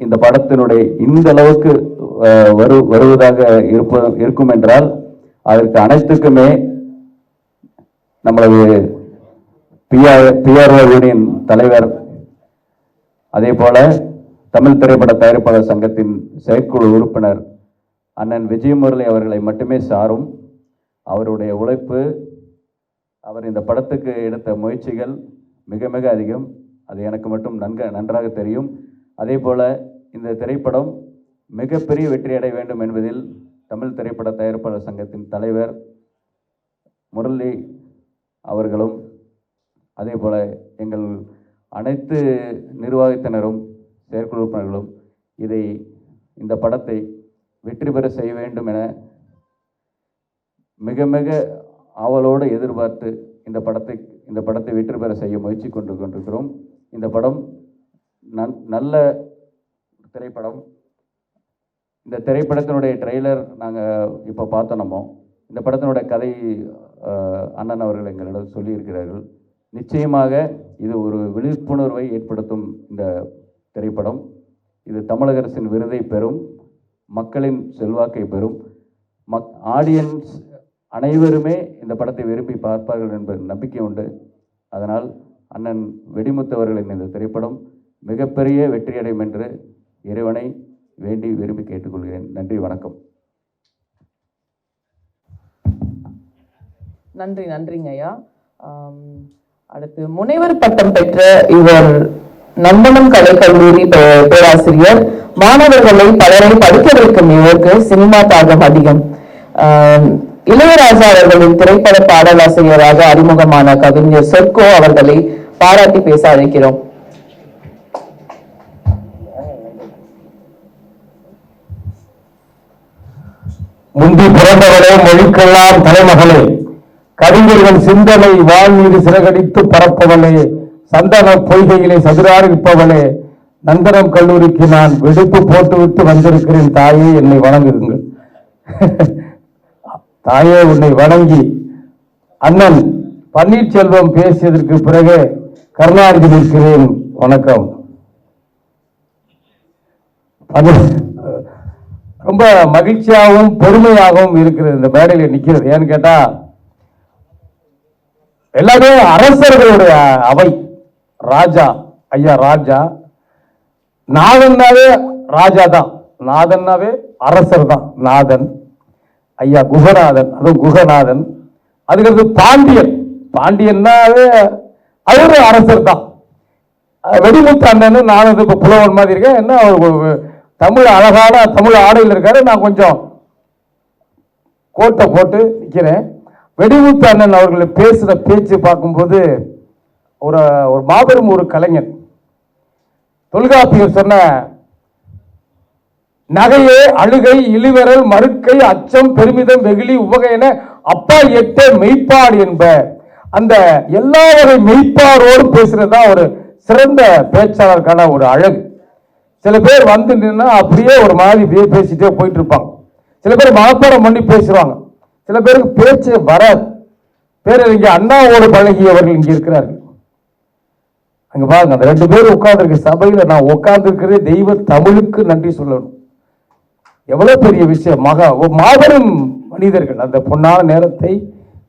இந்த படத்தினுடைய இந்த அளவுக்கு வருவதாக இருக்கும் என்றால் அதற்கு அனைத்துக்குமே நம்மளது PRO யூனியன் தலைவர், அதே போல தமிழ் திரைப்பட தயாரிப்பாளர் சங்கத்தின் செயற்குழு உறுப்பினர் அண்ணன் விஜயமுரளி அவர்களை மட்டுமே சாரும். அவருடைய உழைப்பு, அவர் இந்த படத்துக்கு எடுத்த முயற்சிகள் மிக மிக அதிகம். அது எனக்கு மட்டும் நன்றாக தெரியும். அதே போல இந்த திரைப்படம் மிகப்பெரிய வெற்றி அடைய வேண்டும் என்பதில் தமிழ் திரைப்பட தயாரிப்பாளர் சங்கத்தின் தலைவர் முரளி அவர்களும், அதே போல எங்கள் அனைத்து நிர்வாகத்தினரும், செயற்குழு உறுப்பினர்களும் இந்த படத்தை வெற்றி பெற செய்ய வேண்டும் என மிக மிக ஆவலோடு எதிர்பார்த்து இந்த படத்தை வெற்றி பெற செய்ய முயற்சி கொண்டிருக்கிறோம். இந்த படம் நல்ல திரைப்படம். இந்த திரைப்படத்தினுடைய ட்ரெய்லர் நாங்கள் இப்போ பார்த்தோம். இந்த படத்தினுடைய கதை அண்ணன் அவர்கள் எங்களிடம் சொல்லியிருக்கிறார்கள். நிச்சயமாக இது ஒரு விழிப்புணர்வை ஏற்படுத்தும் இந்த திரைப்படம். இது தமிழக அரசின் விருதை பெறும், மக்களின் செல்வாக்கை பெறும். ஆடியன்ஸ் அனைவருமே இந்த படத்தை விரும்பி பார்ப்பார்கள் என்பது நம்பிக்கை உண்டு. அதனால் அண்ணன் வெடிமுத்து அவர்களின் இந்த திரைப்படம் மிகப்பெரிய வெற்றியடையும் என்று இறைவனை வேண்டி விரும்பி கேட்டுக்கொள்கிறேன். நன்றி, வணக்கம். நன்றிங்க ஐயா. அடுத்து முனைவர் பட்டம் பெற்ற இவர் நந்தனம் கலைக்கல்லூரி பேராசிரியர். மாணவர்களை பலரை படிக்க வைக்கும் இவருக்கு சினிமா தாகம் அதிகம். இளையராஜா அவர்களின் திரைப்பட பாடலாசிரியராக அறிமுகமான கவிஞர் சொர்க்கோ அவர்களை பாராட்டி பேச அழைக்கிறோம். முந்தி பிறந்தவளே, மொழிக்கெல்லாம் தலைமகளே, கவிஞர்கள் சிந்தனை வான் மீது சிறகடித்து பரப்பவளே, சந்தன பொய்கையிலே சதுராறு இருப்பவளே, நந்தனம் கல்லூரிக்கு நான் விடுப்பு போட்டுவிட்டு வந்திருக்கிறேன். தாயே, என்னை வணங்குங்கள். தாயே, உன்னை வணங்கி அண்ணன் பன்னீர்செல்வம் பேசியதற்கு பிறகு கருணாநிதி நிற்கிறேன். வணக்கம். ரொம்ப மகிழ்ச்சியாகவும் பெருமையாகவும் இருக்கிறது இந்த மேடையில் நிற்கிறது. ஏன்னு கேட்டா, எல்லாமே அரசர்களுடைய அவை. ராஜா, ஐயா ராஜா, நாதன்னாவே ராஜா தான், நாதன்னாவே அரசர் தான். நாதன் ஐயா குகநாதன், அதுவும் குகநாதன். அதுக்கு பாண்டியன், பாண்டியன்னாவே அவரு அரசர் தான். வெடிமுத்து அண்ணன் நானும் இப்ப புலவன் மாதிரி இருக்கேன். என்ன அவர் தமிழ் அழகான தமிழ் ஆடையில் இருக்காரு, நான் கொஞ்சம் கோட்டை போட்டு நிற்கிறேன். வெடிமுத்து அண்ணன் அவர்கள் பேசுகிற பேச்சு பார்க்கும்போது ஒரு மாபெரும் ஒரு கலைஞன். தொல்காப்பியர் சொன்ன நகையே அழுகை இழிவரல் மறுக்கை அச்சம் பெருமிதம் வெகுளி உவகையென அப்பா எட்ட மெய்ப்பாடு என்ப. அந்த எல்லா வகை மெய்ப்பாரோடு பேசுறது தான் ஒரு சிறந்த பேச்சாளருக்கான ஒரு அழகு. சில பேர் வந்து நின்னா அப்படியே ஒரு மாதிரி பேசிட்டே போயிட்டு இருப்பாங்க. சில பேர் மனப்பாடம் பண்ணி பேசுவாங்க. சில பேருக்கு பேச்சு வராது. பேரறிஞ அண்ணாவோடு பழகியவர்கள் இங்கே இருக்கிறார்கள். அங்க பாருங்க, அந்த 2 பேர் உட்கார்ந்துருக்க சபையில நான் உட்கார்ந்துருக்கிறதே தெய்வ தமிழுக்கு நன்றி சொல்லணும். எவ்வளவு பெரிய விஷயம். மாபெரும் மனிதர்கள். அந்த பொன்னான நேரத்தை,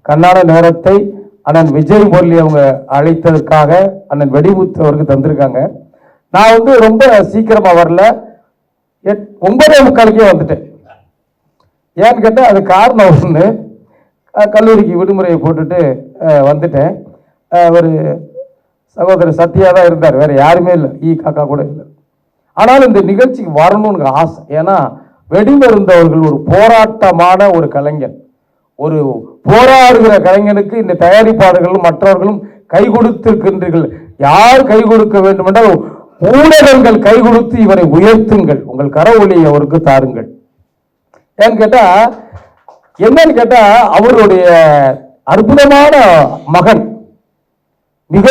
கண்ணான நேரத்தை அண்ணன் விஜய் முரளி அவங்க அழைத்ததற்காக அண்ணன் வெடிமுத்து அவருக்கு தந்திருக்காங்க. நான் ரொம்ப சீக்கிரமா வரல, 9:45 வந்துட்டேன். ஏன்னு கேட்டால் அது காரணம் ஒன்று, கல்லூரிக்கு விடுமுறையை போட்டுட்டு வந்துட்டேன். ஒரு சகோதரர் சத்யா தான் இருந்தார், வேற யாருமே இல்லை, காக்கா கூட இல்லை. ஆனாலும் இந்த நிகழ்ச்சிக்கு வரணும்னு ஆசை. ஏன்னா வெடிமருந்தவர்கள் ஒரு போராட்டமான ஒரு கலைஞன். ஒரு போராடுகிற கலைஞனுக்கு இந்த தயாரிப்பாளர்களும் மற்றவர்களும் கை கொடுத்திருக்கின்றீர்கள். யார் கை கொடுக்க வேண்டும் என்றால் ஊடகங்கள் கை கொடுத்து இவரை உயர்த்துங்கள், உங்கள் கரவொலியை அவருக்கு தாருங்கள். ஏன்னு கேட்டா, என்னன்னு கேட்டா, அவருடைய அற்புதமான மகன், மிக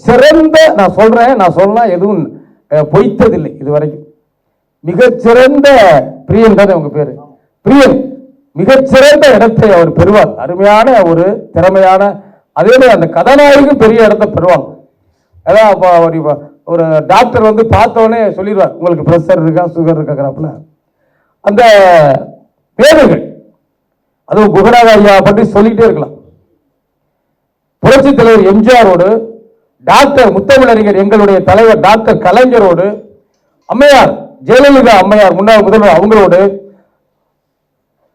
சிறந்த, நான் சொல்றேன் எதுவும் பொய்த்ததில்லை இதுவரைக்கும். மிகச்சிறந்த பிரியன் தானே உங்க பேரு, பிரியன், மிகச்சிறந்த இடத்தை அவர் பெறுவார். அருமையான ஒரு திறமையான, அதே மாதிரி அந்த கதாநாயகம் பெரிய இடத்தை பெறுவாங்க. அதான் ஒரு டாக்டர் பார்த்தவொடனே சொல்லிடுவார், உங்களுக்கு பிரஷர் இருக்கா சுகர் இருக்காப்புல. அந்த பேர்கள், அதுவும் குகநாத ஐயா பற்றி சொல்லிட்டே இருக்கலாம். புரட்சி தலைவர் எம்ஜிஆரோடு, டாக்டர் முத்தமிழறிஞர் எங்களுடைய தலைவர் டாக்டர் கலைஞரோடு, அம்மையார் ஜெயலலிதா அம்மையார் முன்னாள் முதல்வர் அவங்களோடு,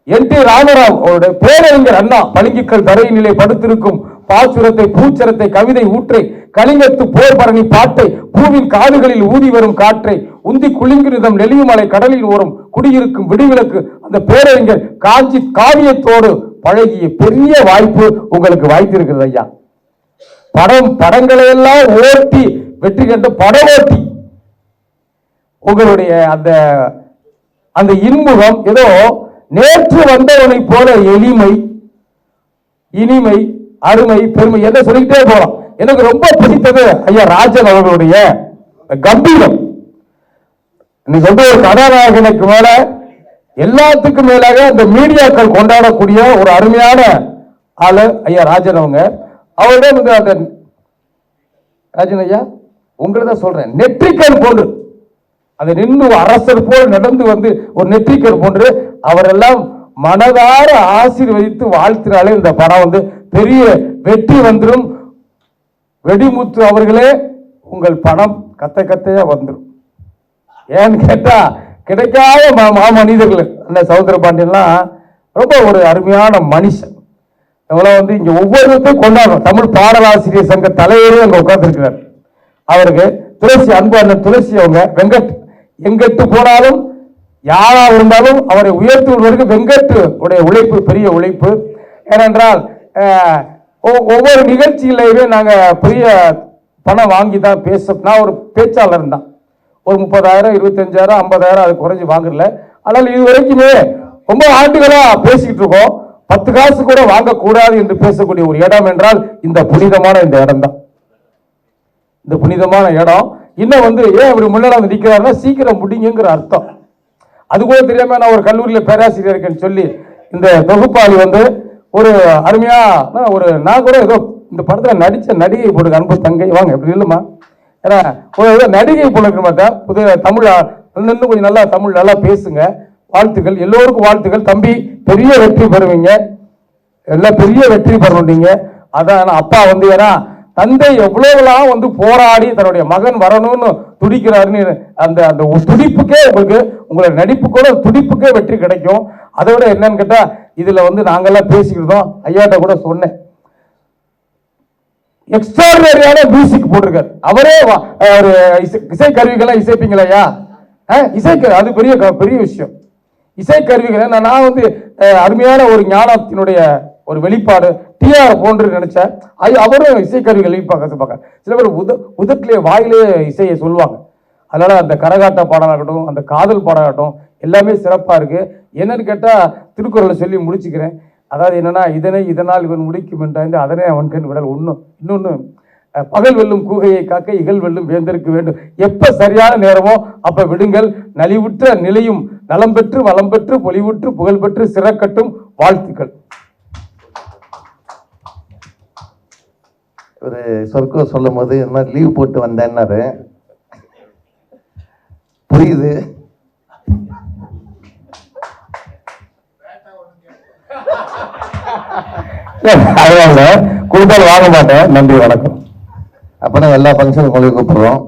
NT ராமராவ் அவருடைய பேரறிஞர் அண்ணா பளிங்குக்கல் தரையினிலே படுத்திருக்கும் பாசுரத்தை பூச்சரத்தை கவிதை ஊற்றை கலிங்கத்து போர் பரணி பாட்டை பூவின் காதுகளில் ஊதி வரும் காற்றை உந்தி குளிங்குரிதம் நெல்லிமலை கடலில் ஓரும் குடியிருக்கும் விடிவிலக்கு அந்த பேரறிஞர் காஞ்சி காவியத்தோடு பழகிய பெரிய வாய்ப்பு உங்களுக்கு வாய்த்திருக்கிறது ஐயா. படங்களை எல்லாம் ஓட்டி வெற்றி கண்ட பட ஓட்டி உங்களுடைய அந்த இன்முகம் ஏதோ நேற்று வந்தவனை போல எளிமை, இனிமை, அருமை, பெருமை என்ன சொல்லிக்கிட்டே போகலாம். எனக்கு ரொம்ப பிடித்தது ஐயா ராஜன் அவர்களுடைய கம்பீரம். இன்னைக்கு வந்து ஒரு கதாநாயகனுக்கு மேல எல்லாத்துக்கும் மேலாக இந்த மீடியாக்கள் கொண்டாடக்கூடிய ஒரு அருமையான ஆளு ஐயா ராஜன் அவங்க. அவருடைய அந்த ராஜன் ஐயா உங்களை தான் சொல்றேன், நெற்றிக்கல் போன்று அதை நின்று அரசர் போல் நடந்து வந்து ஒரு நெற்றிக்கல் போன்று அவரெல்லாம் மனதார ஆசீர்வதித்து வாழ்த்தினாலே இந்த படம் வந்து பெரிய வெற்றி வந்துடும். வெடிமுத்து அவர்களே உங்கள் பணம் கத்தையா வந்துடும். ஏன்னு கேட்டா கிடைக்காத மாமனிதர்கள் அந்த சௌந்தர பாண்டியன்லாம் ரொம்ப ஒரு அருமையான மனுஷன். இவங்கள வந்து இங்க ஒவ்வொருத்தையும் கொண்டாடுறோம். தமிழ் பாடலாசிரியர் சங்க தலைவரே அங்க உட்கார்ந்துருக்கிறார். அவருக்கு துளசி, அன்பு அண்ணன் துளசி அவங்க வெங்கட் எங்கெட்டு போனாலும் யாரா இருந்தாலும் அவரை உயர்த்துவதற்கு வெங்கட் உடைய உழைப்பு பெரிய உழைப்பு. ஏனென்றால் ஒவ்வொரு நிகழ்ச்சியிலேயுமே நாங்க பெரிய பணம் வாங்கி தான் நான் ஒரு பேச்சாளர் தான். ஒரு 30,000, 25,000, 50,000 அது குறைஞ்சி வாங்கல. ஆனால் இது வரைக்குமே ரொம்ப ஆண்டுகளா பேசிக்கிட்டு இருக்கோம். 10 காசு கூட வாங்கக்கூடாது என்று பேசக்கூடிய ஒரு இடம் என்றால் இந்த புனிதமான இந்த இடம் தான். இந்த புனிதமான இடம் இன்னும் வந்து ஏன் இப்படி முன்னாடி வந்து நிற்கிறாருன்னா சீக்கிரம் முடிங்குங்கிற அர்த்தம். அது கூட தெரியாம நான் ஒரு கல்லூரியில் பேராசிரியர் இருக்கேன்னு சொல்லி இந்த தொகுப்பாளி வந்து ஒரு அருமையா நான் கூட ஏதோ இந்த படத்துல நடிச்ச நடிகை போடுங்க அன்பு தங்கை வாங்க எப்படி இல்லைம்மா, ஏன்னா ஒரு நடிகை போடுங்க மாட்டா புது தமிழ் இன்னும் கொஞ்சம் நல்லா தமிழ் நல்லா பேசுங்க. வாழ்த்துக்கள், எல்லோருக்கும் வாழ்த்துக்கள். தம்பி பெரிய வெற்றி பெறுவீங்க, எல்லாம் பெரிய வெற்றி பெறணுங்க. அதான் அப்பா வந்து ஏன்னா தந்தை எவ்வளவுலாம் வந்து போராடி தன்னுடைய மகன் வரணும்னு துடிக்கிறாருன்னு அந்த அந்த துடிப்புக்கே உங்களுடைய நடிப்புக்கூட துடிப்புக்கே வெற்றி கிடைக்கும். அதை விட என்னன்னு கேட்டா இதுல வந்து நாங்கெல்லாம் பேசிக்கிட்டோம், ஐயாட்ட கூட சொன்னேன், எக்ஸ்ட்ராடினரியான மியூசிக் போட்டிருக்காரு. அவரே ஒரு இசை கருவிகள்லாம் இசைப்பீங்களா? அது பெரிய பெரிய விஷயம். இசை கருவிகள் நான் வந்து அருமையான ஒரு ஞானத்தினுடைய ஒரு வெளிப்பாடு டிஆர் போன்று நினைச்சேன். அவரும் இசைக்கருவிகள் பார்க்க சில பேர் உதட்டிலே வாயிலே இசையை சொல்லுவாங்க. அதனால அந்த கரகாட்ட பாடலாகட்டும், அந்த காதல் பாடலாகட்டும் எல்லாமே சிறப்பா இருக்கு. என்னன்னு கேட்டா திருக்குறளை சொல்லி முடிச்சுக்கிறேன். அதாவது என்னன்னா இதனால் இவன் முடிக்கும் என்றாய்ந்து அதனே அவன் கண் விடல். இன்னொன்னு பகல் வெல்லும் கூகையை காக்க இகழ் வெல்லும் வேந்தருக்கு வேண்டும். எப்ப சரியான நேரமோ அப்ப விடுங்கள். நலிவுற்ற நிலையும் நலம் பெற்று வளம் பெற்று பொலிவுற்று புகழ் பெற்று சிறக்கட்டும். வாழ்த்துக்கள். ஒரு சொற்கோ சொல்லும் போது இந்த மாதிரி லீவ் போட்டு வந்தேன்னாரு. புரியுது. அதனால கூடுதல் வாங்க மாட்டேன். நன்றி, வணக்கம். அப்பனா எல்லா ஃபங்க்ஷனும் உங்களுக்கு கூப்பிடுறோம்.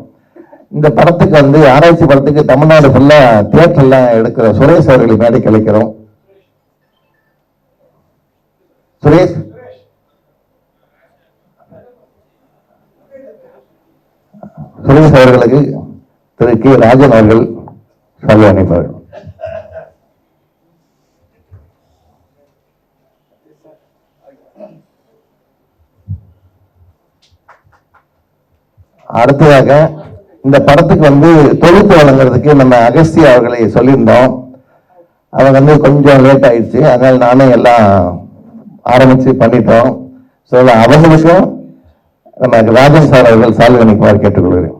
இந்த படத்துக்கு வந்து ஆராய்ச்சி படத்துக்கு தமிழ்நாடு ஃபுல்லா தியேட்டர்லாம் எடுக்கிற சுரேஷ் அவர்களை மேடைக்கு அழைக்கிறோம். சுரேஷ் அவர்களுக்கு திரு கே ராஜன் அவர்கள் சால்வை அணிப்பார்கள். அடுத்ததாக இந்த படத்துக்கு வந்து தொகுப்பு வழங்குறதுக்கு நம்ம அகஸ்தியா அவர்களை சொல்லியிருந்தோம். அவங்க வந்து கொஞ்சம் லேட் ஆயிடுச்சு, அதனால நானே எல்லாம் ஆரம்பிச்சு பண்ணிட்டோம். ஸோ அவங்களுக்கும் நம்ம ராஜன் சார் அவர்கள் சால்வை அணிக்குமாறு கேட்டுக்கொள்கிறேன்.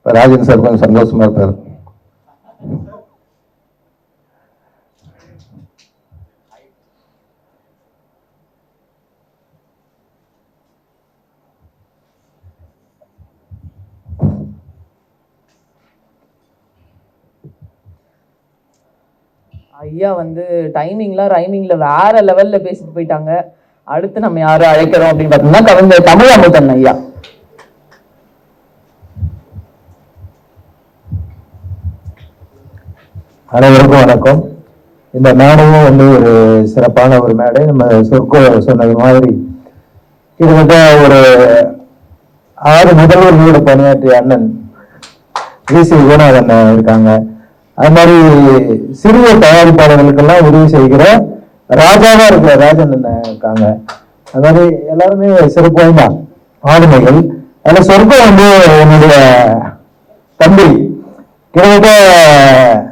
ராஜன் சார் கொஞ்சம் சந்தோஷமா இருப்பார். ஐயா வந்து ரைமிங்ல வேற லெவல்ல பேசிட்டு போயிட்டாங்க. அடுத்து நம்ம யாரும் அழைக்கிறோம் அப்படின்னு பார்த்தோம்னா கவிஞர் தமிழமுதன் ஐயா. அனைவருக்கும் வணக்கம். இந்த மேடையும் வந்து ஒரு சிறப்பான ஒரு மேடை. நம்ம சொற்கோ சொன்னது மாதிரி கிட்டத்தட்ட ஒரு 6 முதல்வர்களோட பணியாற்றிய அண்ணன் வி.சி. குணாதன் இருக்காங்க. அது மாதிரி சிறிய தயாரிப்பாளர்களுக்கெல்லாம் உதவி செய்கிற ராஜாவா இருக்கிற ராஜன் இருக்காங்க. அது மாதிரி எல்லாருமே சிறப்பு வாய்ந்த ஆளுமைகள். அதில் சொர்க்கம் வந்து என்னுடைய தம்பி கிட்டத்தட்ட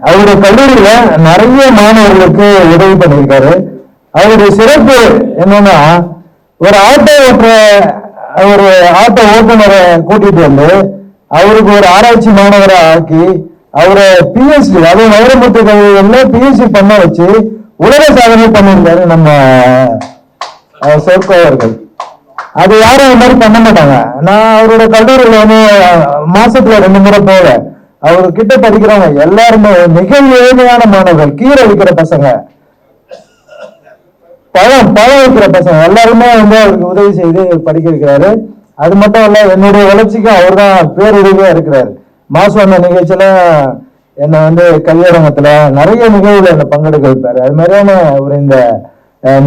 அவருடைய கல்லூரியில நிறைய மாணவர்களுக்கு உதவி பண்ணியிருக்காரு. அவருடைய சிறப்பு என்னன்னா, ஒரு ஆட்டோ ஓட்டுநரை கூட்டிட்டு வந்து அவருக்கு ஒரு ஆராய்ச்சி மாணவரை ஆக்கி அவரை பிஎஸ்டி, அதுவும் வைரமுத்து கல்லூரியில பிஎஸ்டி பண்ண வச்சு உலக சாதனை பண்ணியிருக்காரு நம்ம சொர்க்கம் அவர்கள். அது யாரும் இந்த மாதிரி பண்ண மாட்டாங்க. நான் அவரோட கல்லூரியில வந்து மாசத்துல 2 முறை போவேன். அவரு கிட்ட படிக்கிறவங்க எல்லாருமே மிக ஏழ்மையான மாணவர்கள், கீரை விற்கிற பசங்க, பழம் வைக்கிற பசங்க எல்லாருமே வந்து அவருக்கு உதவி செய்து படிக்க வைக்கிறாரு. அது மட்டும் இல்ல, என்னுடைய வளர்ச்சிக்கும் அவர் தான் பேருதவியா இருக்கிறாரு. மாசம் அந்த நிகழ்ச்சியில என்னை வந்து கல்யாணத்துல நிறைய நிகழ்வுல என்னை பங்கெடுக்க வைப்பாரு. அது மாதிரியான ஒரு இந்த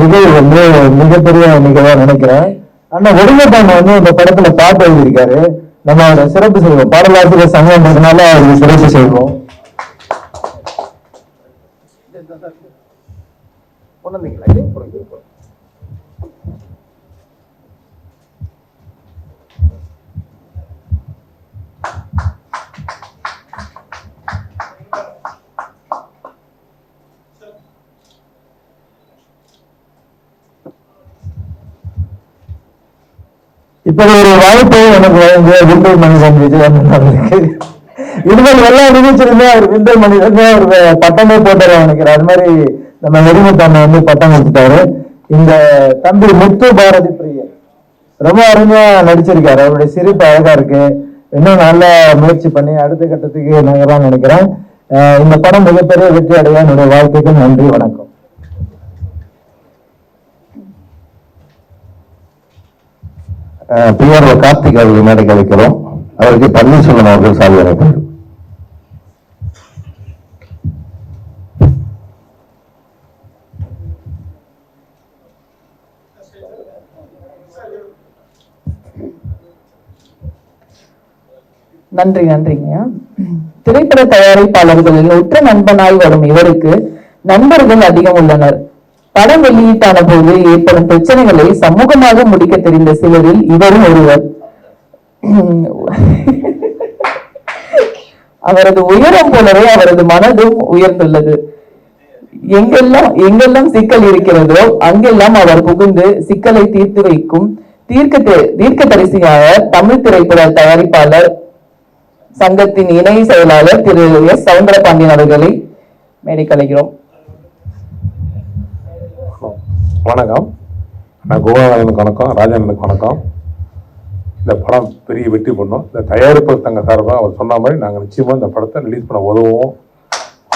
நிகழ்வு வந்து மிகப்பெரிய நிகழ்வா நினைக்கிறேன். ஆனா வெடிமத்தாங்க வந்து இந்த படத்துல பாட்டு எழுதியிருக்காரு. நம்ம அவரை சிறப்பு செய்வோம். பாடலாசிரியர் சங்கம்ன்றதுனால அவருக்கு சிறப்பு செய்வோம். இப்படி ஒரு வாய்ப்பு எனக்கு வழங்கிய விண்டல் மனிதன் விஜயன் அவர்களுக்கு, இதுமாதிரி எல்லா நிகழ்ச்சியிலுமே அவர் விண்டல் மனிதன் ஒரு பட்டமே போட்டாரு நினைக்கிறேன். அது மாதிரி நம்ம வெடிமுத்தாம வந்து பட்டம் கொடுத்துட்டாரு. இந்த தம்பி முத்து பாரதி பிரியன் ரொம்ப அருமையா நடிச்சிருக்காரு. அவருடைய சிரிப்பு அழகா இருக்கு. இன்னும் நல்ல முயற்சி பண்ணி அடுத்த கட்டத்துக்கு நகரான்னு நினைக்கிறேன். இந்த படம் மிகப்பெரிய வெற்றி அடைய என்னுடைய வாழ்க்கைக்கு நன்றி, வணக்கம். பிஆர்ஓ கார்த்திக் அவர்கள் மேடைக்கு அழைக்கிறோம். அவருக்கு பன்னீர்செல்வம் அவர்கள் சாவி அழைப்பார். நன்றிங்க. திரைப்பட தயாரிப்பாளர்களில் உற்ற நண்பனாய் வரும் இவருக்கு நண்பர்கள் அதிகம் உள்ளனர். படம் வெளியீட்டான போது ஏற்படும் பிரச்சனைகளை சமூகமாக முடிக்க தெரிந்த சிலரில் இவரும் ஒருவர். அவரது உயரம் போலவே அவரது மனதும் உயர்ந்துள்ளது. எங்கெல்லாம் சிக்கல் இருக்கிறதோ அங்கெல்லாம் அவர் புகுந்து சிக்கலை தீர்த்து வைக்கும் தீர்க்கதரிசியாக தமிழ் திரைப்பட தயாரிப்பாளர் சங்கத்தின் இணை செயலாளர் திரு எஸ் சவுந்தரபாண்டியன் அவர்களை மேடைக்கு அழைக்கிறோம். வணக்கம். நான் கோபாலனுக்கு வணக்கம், ராஜனுக்கு வணக்கம். இந்த படம் பெரிய வெற்றி பண்ணோம். இந்த தயாரிப்பாளர் சங்க சார்பாக அவர் சொன்ன மாதிரி நாங்கள் நிச்சயமாக இந்த படத்தை ரிலீஸ் பண்ண உதவுவோம்.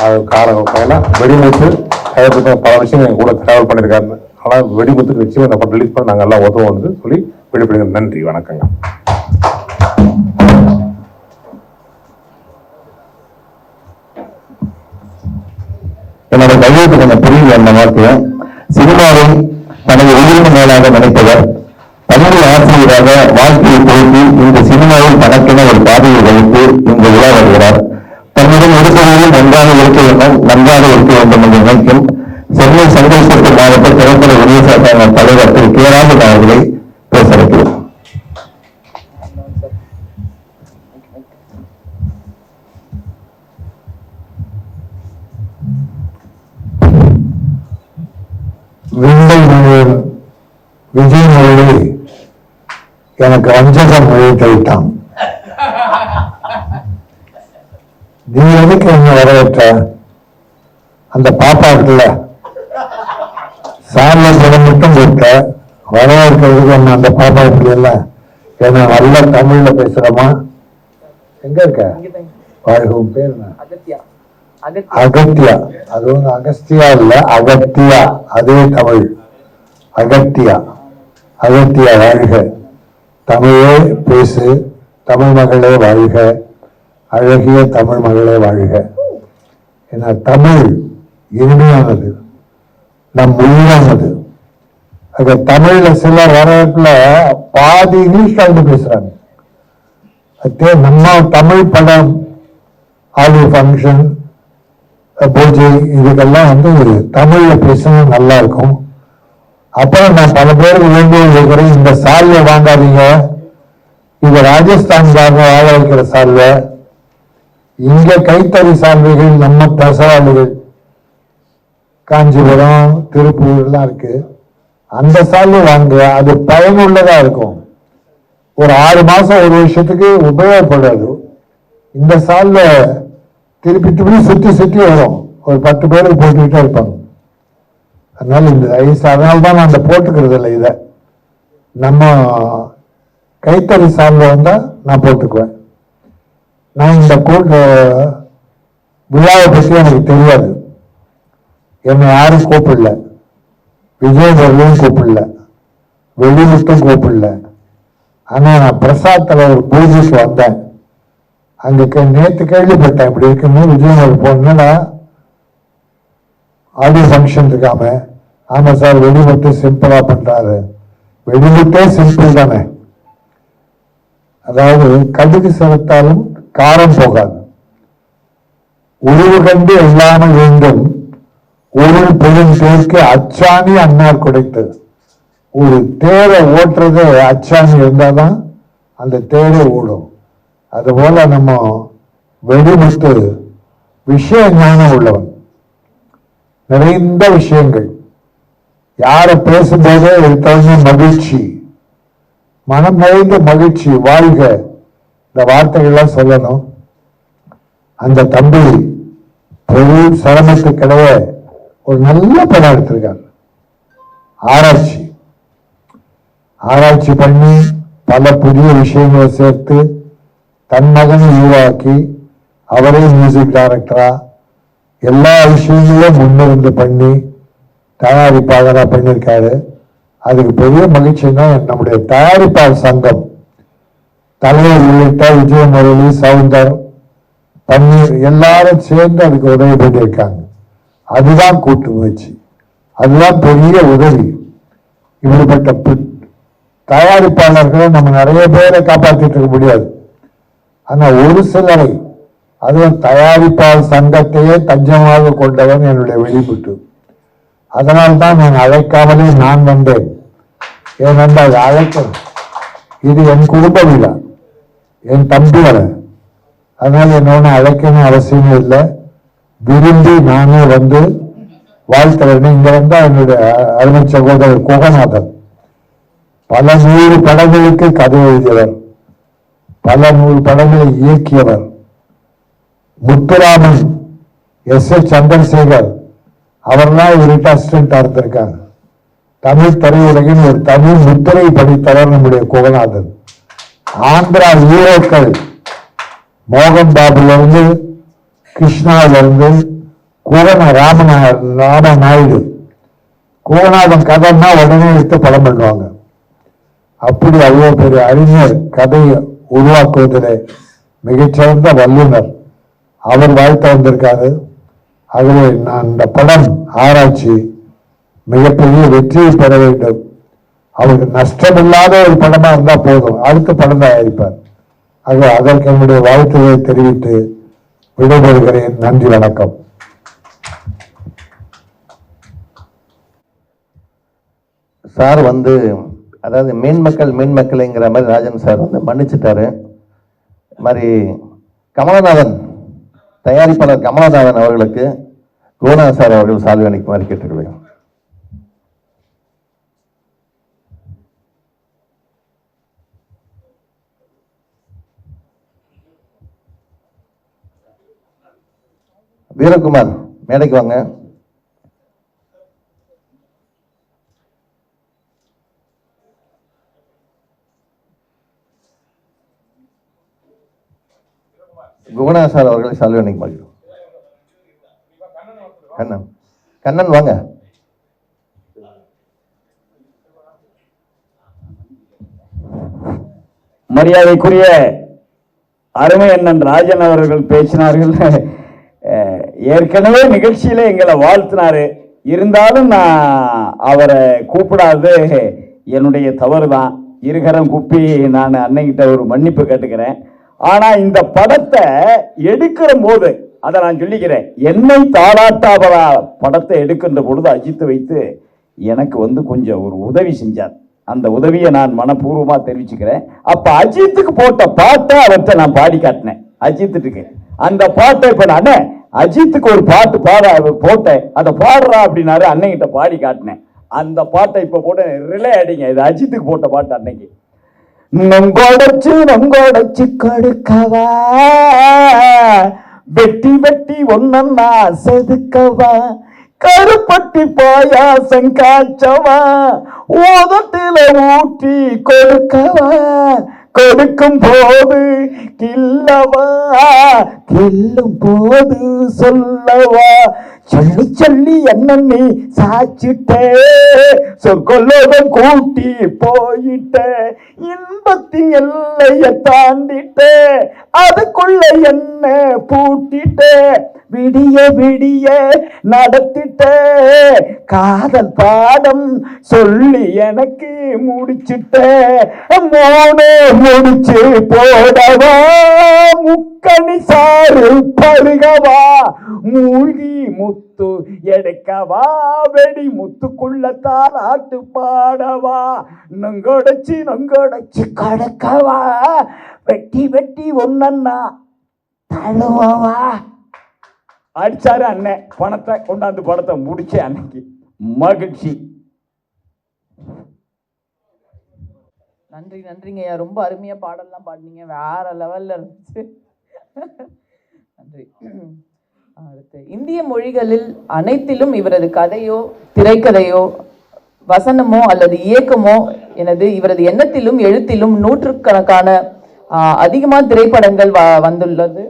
அது காரணம் ஏன்னா வெடிமுத்து தயாரிப்பு பல விஷயங்கள் எங்கள் கூட ட்ராவல் பண்ணியிருக்காரு. ஆனால் வெடிமுத்துக்கு நிச்சயமாக இந்த படம் ரிலீஸ் பண்ண நாங்கள் எல்லாம் உதவுவோம்னு சொல்லி வெளிப்படுங்க. நன்றி, வணக்கங்க. என்னோட கையெழுத்து கொஞ்சம் புரியுது. அந்த வார்த்தையை சினிமாவை தனது உயிரின மேலாக நினைப்பவர், தமிழ் ஆசிரியராக வாழ்க்கையை பொறுத்து இந்த சினிமாவில் தனக்கென ஒரு பாதையை வகுத்து இங்கு உலா வருகிறார். தன்னுடன் இருப்பவர்களும் நன்றாக இருக்க வேண்டும், நன்றாக இருக்க வேண்டும் என்று நினைக்கும் சென்னை சந்தோஷத்து மாவட்ட திரைப்பட உதவி தலைவர் திரு கே ராஜன் அவர்களை பேச வைக்கிறோம். விஜய் மொழி எனக்கு வஞ்சகம் மொழித்து விட்டான். நீ எதுக்கு என்ன வரவேற்ற? அந்த பாப்பா இருக்குல்ல, சார்ல படம் மட்டும் கொடுத்த வரவேற்கிறதுக்கு என்ன அந்த பாப்பா இருக்குல்ல, என்ன நல்ல தமிழ்ல பேசுறமா? எங்க இருக்க? வாழ்கும் பேர் என்ன? அகத்தியா. அது வந்து அகஸ்தியா இல்ல, அகத்தியா. அதே தமிழ். அகத்தியா. அகத்தியா வாழ்க. தமிழே பேசு, தமிழ் மகளே வாழ்க, அழகிய தமிழ் மகளே வாழ்க. ஏன்னா தமிழ் இனிமையானது, நம் உயிரானது. அது தமிழ்ல சில வரவேற்புல பாதி இங்கிலீஷ் கலந்து பேசுறாங்க. அதே நம்ம தமிழ் படம், ஆடியோ ஃபங்க்ஷன், பூஜை, இதுக்கெல்லாம் வந்து தமிழ்ல பேசினா நல்லா இருக்கும். அப்புறம் நான் பல பேருக்கு வேண்டிய இருக்கிறேன், இந்த சாலியை வாங்காதீங்க, இது ராஜஸ்தான் சார்பை வாழ வைக்கிற சால்வை, இங்க கைத்தறி சால்வைகள் நம்ம தசவாளிகள் காஞ்சிபுரம் திருப்பூர் எல்லாம் இருக்கு. அந்த சால்வை வாங்க, அது பயனுள்ளதா இருக்கும். ஒரு 6 மாசம் 1 வருஷத்துக்கு உபயோகப்படாது. இந்த சால்வை திருப்பி திருப்பி சுத்தி சுத்தி வரும். ஒரு 10 பேருக்கு போட்டுக்கிட்டே இருப்பாங்க. அதனால இந்த ஐஸ், அதனால தான் நான் அந்த போட்டுக்கிறது இல்லை. இதை நம்ம கைத்தறி சால்வை வந்தா நான் போட்டுக்குவேன். நான் இந்த விழாவை பற்றி எனக்கு தெரியாது. என்னை யாரும் கூப்பிடல, விஜயபுரம் கூப்பிடல, வெளிமுட்டும் கூப்பிடல. ஆனா நான் பிரசாத்தில் ஒரு பூஜைக்கு வந்தேன். அங்க நேற்று கேள்விப்பட்டேன் இப்படி இருக்குன்னு. விஜயபுரம் போனா ஆடியோ ஃபங்க்ஷன் இருக்காம. ஆமா சார், வெளிமுட்டு சிம்பிளா பண்றாரு. வெளிமுட்டே சிம்பிள் தானே. அதாவது கடுகு செலுத்தாலும் காரம் போகாது. உருவு கண்டு இல்லாமல் வேண்டும், ஒரு பெரும் தேர்க்கு அச்சாணி அன்னார் குடைத்து. ஒரு தேரை ஓட்டுறது அச்சாணி இருந்தாதான் அந்த தேரை ஓடும். அதுபோல நம்ம வெடிமுத்து விஷய ஞானம் உள்ளவன், நிறைந்த விஷயங்கள். யார பேசும்போதே எடுத்தவங்க மகிழ்ச்சி, மனம் நிறைந்த மகிழ்ச்சி, வாழ்க, இந்த வார்த்தைகள்லாம் சொல்லணும். அந்த தம்பி பெரும் சிரமத்துக்கிடையே ஒரு நல்ல படம் எடுத்திருக்கார். ஆராய்ச்சி பண்ணி பல புதிய விஷயங்களை சேர்த்து தன் மகனை உருவாக்கி அவரே மியூசிக் டைரக்டரா எல்லா விஷயங்களும் முன்னிருந்து பண்ணி தயாரிப்பாளராக பண்ணியிருக்காரு. அதுக்கு பெரிய மகிழ்ச்சின்னா நம்முடைய தயாரிப்பாளர் சங்கம் தலைவர் உள்ளிட்ட விஜய முரளி, சவுந்தர், பன்னீர் எல்லாரும் சேர்ந்து அதுக்கு உதவி பண்ணியிருக்காங்க. அதுதான் கூட்டு முயற்சி, அதுதான் பெரிய உதவி. இப்படிப்பட்ட தயாரிப்பாளர்களை நம்ம நிறைய பேரை காப்பாற்றிட்டு இருக்க முடியாது. ஆனா ஒரு சிலரை, அதுவும் தயாரிப்பாளர் சங்கத்தையே தஞ்சமாக கொண்டவன் என்னுடைய வெளிப்பட்டு. அதனால்தான் நான் அழைக்காமலே நான் வந்தேன். ஏனென்றால் அழைக்க, இது என் குடும்ப விழா, என் தம்பி வர. அதனால என்னோட அழைக்கணும் அவசியமே இல்லை. விரும்பி நானே வந்து வாழ்த்துறேன். இங்க வந்தா என்னுடைய அருமை சகோதரர் குகநாதன் பல 100 படங்களுக்கு கதை எழுதியவர், பல 100 படங்களை இயக்கியவர். முத்துராமன், எஸ். சந்திரசேகர் அவர்லாம் இவர்கிட்ட அசிஸ்டண்டா இருந்திருக்காங்க. தமிழ் திரையுலகின் ஒரு தமிழ் முத்திரை படித்தவர் நம்முடைய குகநாதன். ஆந்திரா ஹீரோக்கள் மோகன் பாபுல இருந்து, கிருஷ்ணாவில இருந்து, ராமநாயுடு, குகநாதன் கதைன்னா உடனே எடுத்து படம் பண்ணுவாங்க. அப்படி அவ்வளவு பெரிய அறிஞர், கதையை உருவாக்குவதிலே மிகச்சிறந்த வல்லுநர். அவர் வாழ்த்து வந்திருக்காரு. ஆகவே நான் இந்த படம் ஆராய்ச்சி மிகப்பெரிய வெற்றியை பெற வேண்டும். அவருக்கு நஷ்டமில்லாத ஒரு படமா இருந்தா போதும், அடுத்த படம் தயாரிப்பார். ஆக அதற்கு என்னுடைய வாழ்த்துக்களை தெரிவித்து விடைபெறுகிறேன். நன்றி, வணக்கம். சார் அதாவது மேன்மக்கள்ங்கிற மாதிரி ராஜன் சார் மன்னிச்சுட்டாரு. மாதிரி கமலநாதன், தயாரிப்பாளர் கமலநாதன் அவர்களுக்கு கோனா சார் அவர்கள் சால்வை அளிக்குமாறு கேட்டுக்கொள்கிறேன். வீரகுமார் மேடைக்கு வாங்க. குணா சார் அவர்களை சால்வை அளிக்குமாறு. கண்ணன் வாங்க. மரியாதைக்குரிய அருமை அண்ணன் ராஜன் அவர்கள் பேசினார்கள். ஏற்கனவே நிகழ்ச்சியில எங்களை வாழ்த்தினாரு. இருந்தாலும் நான் அவரை கூப்பிடாது என்னுடைய தவறு தான். இருகரம் கூப்பி நான் அன்னைக்கிட்ட ஒரு மன்னிப்பு கேட்டுக்கிறேன். ஆனா இந்த படத்தை எடுக்கிற போது அதை நான் சொல்லிக்கிறேன், என்னை தாளாட்டாபரா படத்தை எடுக்கின்ற பொழுது அஜித் வைத்து எனக்கு கொஞ்சம் ஒரு உதவி செஞ்சார். அந்த உதவியை நான் மனப்பூர்வமா தெரிவிச்சுக்கிறேன். அப்ப அஜித்துக்கு போட்ட பாட்டை அவர்கிட்ட நான் பாடி காட்டினேன். அஜித்துக்கு அந்த பாட்டை இப்ப நான் அஜித்துக்கு ஒரு பாட்டு போட்டேன், அதை பாடுறா அப்படின்னாரு. அன்னைகிட்ட பாடி காட்டினேன். அந்த பாட்டை இப்ப போட்டு ரிலே அடிங்க. இது அஜித்துக்கு போட்ட பாட்டு. அன்னைக்கு நொங்கோடச்சு கொடுக்கவா, வெட்டி வெட்டி ஒன்னா செதுக்கவா, கருப்பட்டி பாயாசம் காய்ச்சவா, ஓதத்தில ஊற்றி கொடுக்கவா, கொடுக்கும் போது கில்லவா, கில்லும் போது சொல்லவா, சொல்லி சொல்லி என்ன நீ சாச்சிட்டே, சொற்கொள்ளோகம் கூட்டி போயிட்டே, இன்பத்தின் எல்லைய தாண்டிட்டே, அதுக்குள்ள என்ன பூட்டிட்டே, விடிய விடிய நடத்திட்டே, காதல் பாடம் சொல்லி எனக்கு முடிச்சுட்டே, மோனே முடிச்சு போடவா, முக்கணி சாறு பருகவா, மூழ்கி முத்து எடுக்கவா, வெடி முத்துக்குள்ள தாலாட்டு பாடவா, நொங்கொடைச்சு கடக்கவா, வெட்டி வெட்டி ஒன்னா தழுவவா. அடிச்சாரு அண்ணன். பணத்தை கொண்டாந்து படத்தை முடிச்ச அன்னைக்கு மகிழ்ச்சி. நன்றிங்கய்யா. ரொம்ப அருமையா பாடல்லாம் பாடினீங்க. வேற லெவல்ல இருந்துச்சு. நன்றி. அடுத்து, இந்திய மொழிகளில் அனைத்திலும் இவரது கதையோ திரைக்கதையோ வசனமோ அல்லது இயக்கமோ இவரது எண்ணத்திலும் எழுத்திலும் நூற்றுக்கணக்கான அதிகமான திரைப்படங்கள் வந்துள்ளது.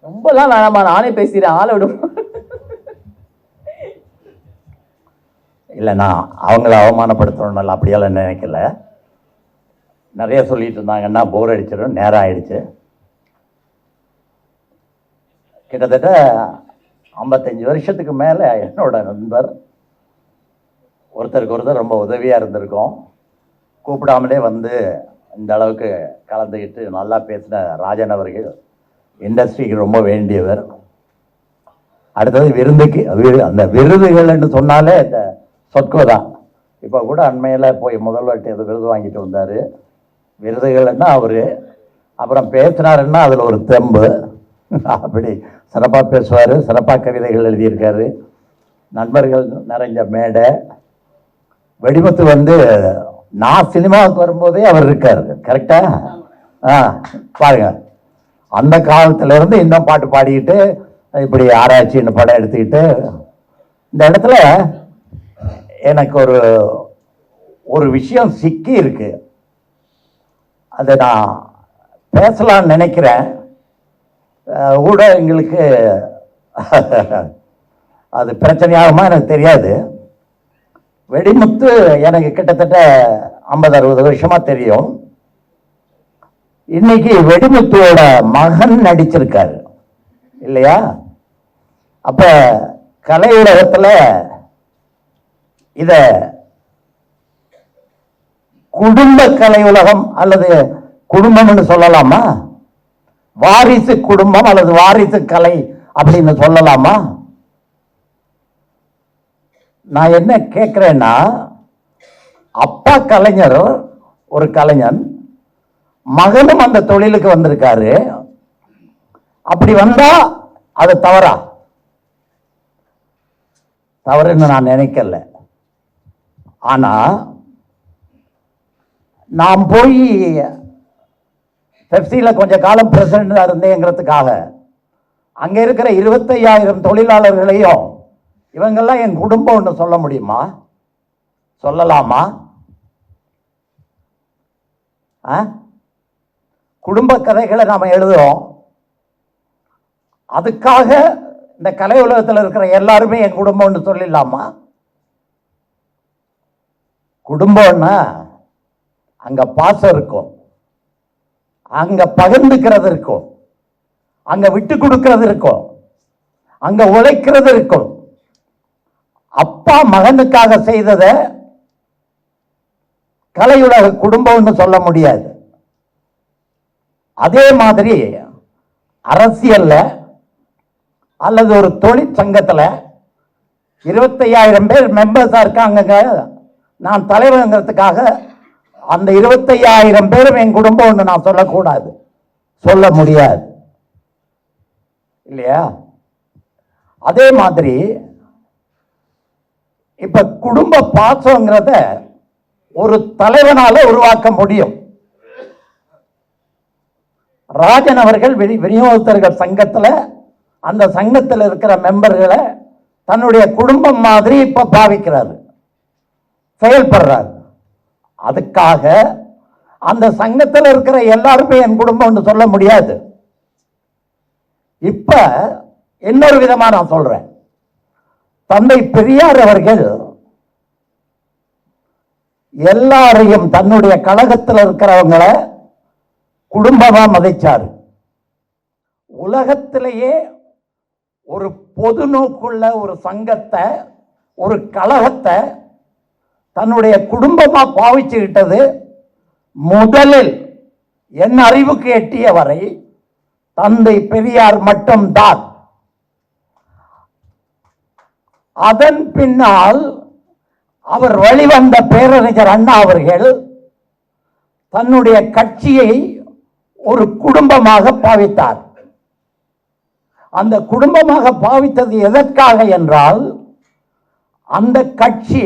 ரொம்பலாம் வேணாமா, நானே பேசுறேன், ஆள விடும். இல்லை, நான் அவங்கள அவமானப்படுத்தணும்னால அப்படியெல்லாம் நினைக்கல. நிறைய சொல்லிட்டு இருந்தாங்கன்னா போர் அடிச்சிடும், நேரம் ஆயிடுச்சு. கிட்டத்தட்ட 55 வருஷத்துக்கு மேலே என்னோட நண்பர், ஒருத்தருக்கு ஒருத்தர் ரொம்ப உதவியாக இருந்திருக்கோம். கூப்பிடாமலே வந்து இந்த அளவுக்கு கலந்துக்கிட்டு நல்லா பேசின ராஜன் அவர்கள் இண்டஸ்ட்ரிக்கு ரொம்ப வேண்டியவர். அடுத்தது விருந்துக்கு, அந்த விருதுகள்னு சொன்னாலே இந்த சொற்கோ தான். இப்போ கூட அண்மையில் போய் முதல்வர்கிட்ட எது விருது வாங்கிட்டு வந்தார். விருதுகள்னா அவர், அப்புறம் பேசினாருன்னா அதில் ஒரு தெம்பு. அப்படி சிறப்பாக பேசுவார், சிறப்பாக கவிதைகள் எழுதியிருக்காரு. நண்பர்கள் நிறைஞ்ச மேடை. வெடிமுத்து வந்து நான் சினிமாவுக்கு வரும்போதே அவர் இருக்கார். கரெக்டா? பாருங்க, அந்த காலத்துல இருந்து இன்னும் பாட்டு பாடிக்கிட்டு இப்படி ஆராய்ச்சின்னு படம் எடுத்துக்கிட்டு இந்த இடத்துல எனக்கு ஒரு விஷயம் சிக்கி இருக்கு. அதை நான் பேசலாம்னு நினைக்கிறேன். ஊடகங்களுக்கு அது பிரச்சனையாகுமா எனக்கு தெரியாது. வெடிமுத்து எனக்கு கிட்டத்தட்ட 50-60 வருஷமா தெரியும். இன்னைக்கு வெடிமுத்துவோட மகன் நடிச்சிருக்காரு இல்லையா? அப்ப கலை உலகத்துல இத குடும்ப கலை உலகம் அல்லது குடும்பம்னு சொல்லலாமா? வாரிசு குடும்பம் அல்லது வாரிசு கலை அப்படின்னு சொல்லலாமா? நான் என்ன கேட்கிறேன்னா, அப்பா கலைஞர், ஒரு கலைஞன், மகனும் அந்த தொழிலுக்கு வந்திருக்காரு. அப்படி வந்தா அது தவறா? தவறுன்னு நான் நினைக்கல. ஆனா நான் போய் பெப்சியில கொஞ்ச காலம் பிரசிடண்டா இருந்தேங்கிறதுக்காக அங்க இருக்கிற 25,000 தொழிலாளர்களையும் இவங்கெல்லாம் என் குடும்பம்னு சொல்ல முடியுமா? சொல்லலாமா? குடும்ப கதைகளை நாம எழுதுறோம். அதுக்காக இந்த கலை உலகத்தில் இருக்கிற எல்லாருமே என் குடும்பம்னு சொல்லிடலாமா? குடும்பம்னா அங்க பாசம் இருக்கும், அங்க பகிர்ந்துக்கிறது இருக்கும், அங்க விட்டு கொடுக்கிறது இருக்கும், அங்க உழைக்கிறது இருக்கும். அப்பா மகனுக்காக செய்ததை கலையுலக குடும்பம்னு சொல்ல முடியாது. அதே மாதிரி அரசியல்ல அல்லது ஒரு தொழிற்சங்கத்துல 25,000 பேர் மெம்பர்ஸா இருக்காங்க. நான் தலைவருங்கிறதுக்காக அந்த 25,000 பேரும் என் குடும்பம் நான் சொல்லக்கூடாது, சொல்ல முடியாது இல்லையா? அதே மாதிரி இப்ப குடும்ப பாசங்கிறத ஒரு தலைவனால உருவாக்க முடியும். ராஜன் அவர்கள் விநியோகஸ்தர்கள் சங்கத்துல அந்த சங்கத்தில் இருக்கிற மெம்பர்களை தன்னுடைய குடும்பம் மாதிரி இப்ப பாவிக்கிறாரு, செயல்படுறாரு. அதுக்காக அந்த சங்கத்தில் இருக்கிற எல்லாருமே என் குடும்பம் சொல்ல முடியாது. இப்ப இன்னொரு விதமா நான் சொல்றேன். தந்தை பெரியார் அவர்கள் எல்லாரையும் தன்னுடைய கழகத்தில் இருக்கிறவங்களை குடும்பமா மதிச்சாரு. உலகத்திலேயே ஒரு பொது நோக்குள்ள ஒரு சங்கத்தை, ஒரு கழகத்தை தன்னுடைய குடும்பமா பாவிச்சுக்கிட்டது முதலில் என் அறிவுக்கு எட்டிய வரை தந்தை பெரியார் மட்டும்தான். அதன் பின்னால் அவர் வழிவந்த பேரறிஞர் அண்ணா அவர்கள் தன்னுடைய கட்சியை ஒரு குடும்பமாக பாவித்தார். அந்த குடும்பமாக பாவித்தது எதற்காக என்றால், அந்த கட்சி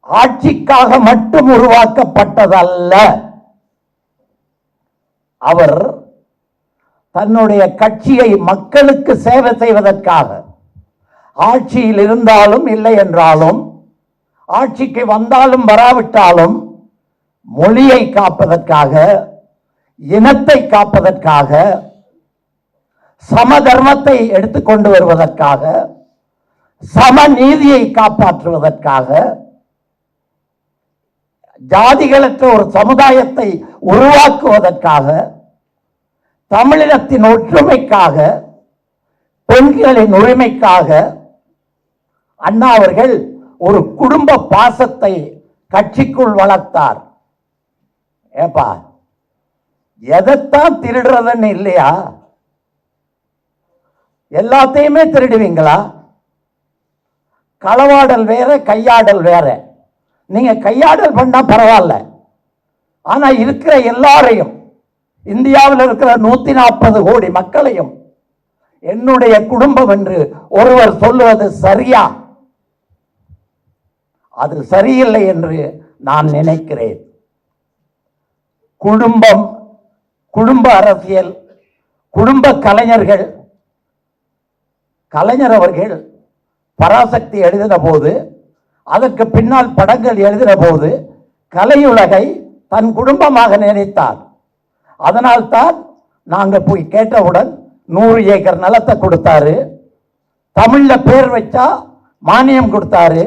ஆட்சிக்காக மட்டும் உருவாக்கப்பட்டதல்ல. அவர் தன்னுடைய கட்சியை மக்களுக்கு சேவை செய்வதற்காக, ஆட்சியில் இருந்தாலும் இல்லை என்றாலும், ஆட்சிக்கு வந்தாலும் வராவிட்டாலும், மொழியை காப்பதற்காக, இனத்தை காப்பதற்காக, சமதர்மத்தை எடுத்துக்கொண்டு வருவதற்காக, சமநீதியை காப்பாற்றுவதற்காக, ஜாதிகளற்ற ஒரு சமுதாயத்தை உருவாக்குவதற்காக, தமிழினத்தின் ஒற்றுமைக்காக, பெண்களின் உரிமைக்காக அண்ணா அவர்கள் ஒரு குடும்ப பாசத்தை கட்சிக்குள் வளர்த்தார். ஏப்பா, எதைத்தான் திருடுறதுன்னு இல்லையா? எல்லாத்தையுமே திருடுவீங்களா? களவாடல் வேற, கையாடல் வேற. நீங்க கையாடல் பண்ணா பரவாயில்ல, ஆனா இருக்கிற எல்லாரையும், இந்தியாவில் இருக்கிற 140 கோடி மக்களையும் என்னுடைய குடும்பம் என்று ஒருவர் சொல்லுவது சரியா? அது சரியில்லை என்று நான் நினைக்கிறேன். குடும்பம், குடும்ப அரசியல், குடும்ப கலைஞர்கள், கலைஞர் அவர்கள் பராசக்தி எழுதின போது, அதற்கு பின்னால் படங்கள் எழுதின போது கலையுலகை தன் குடும்பமாக நினைத்தார். அதனால்தான் நாங்க போய் கேட்டவுடன் 100 ஏக்கர் நிலத்தை கொடுத்தாரு, தமிழ்ல பேர் வச்சா மானியம் கொடுத்தாரு,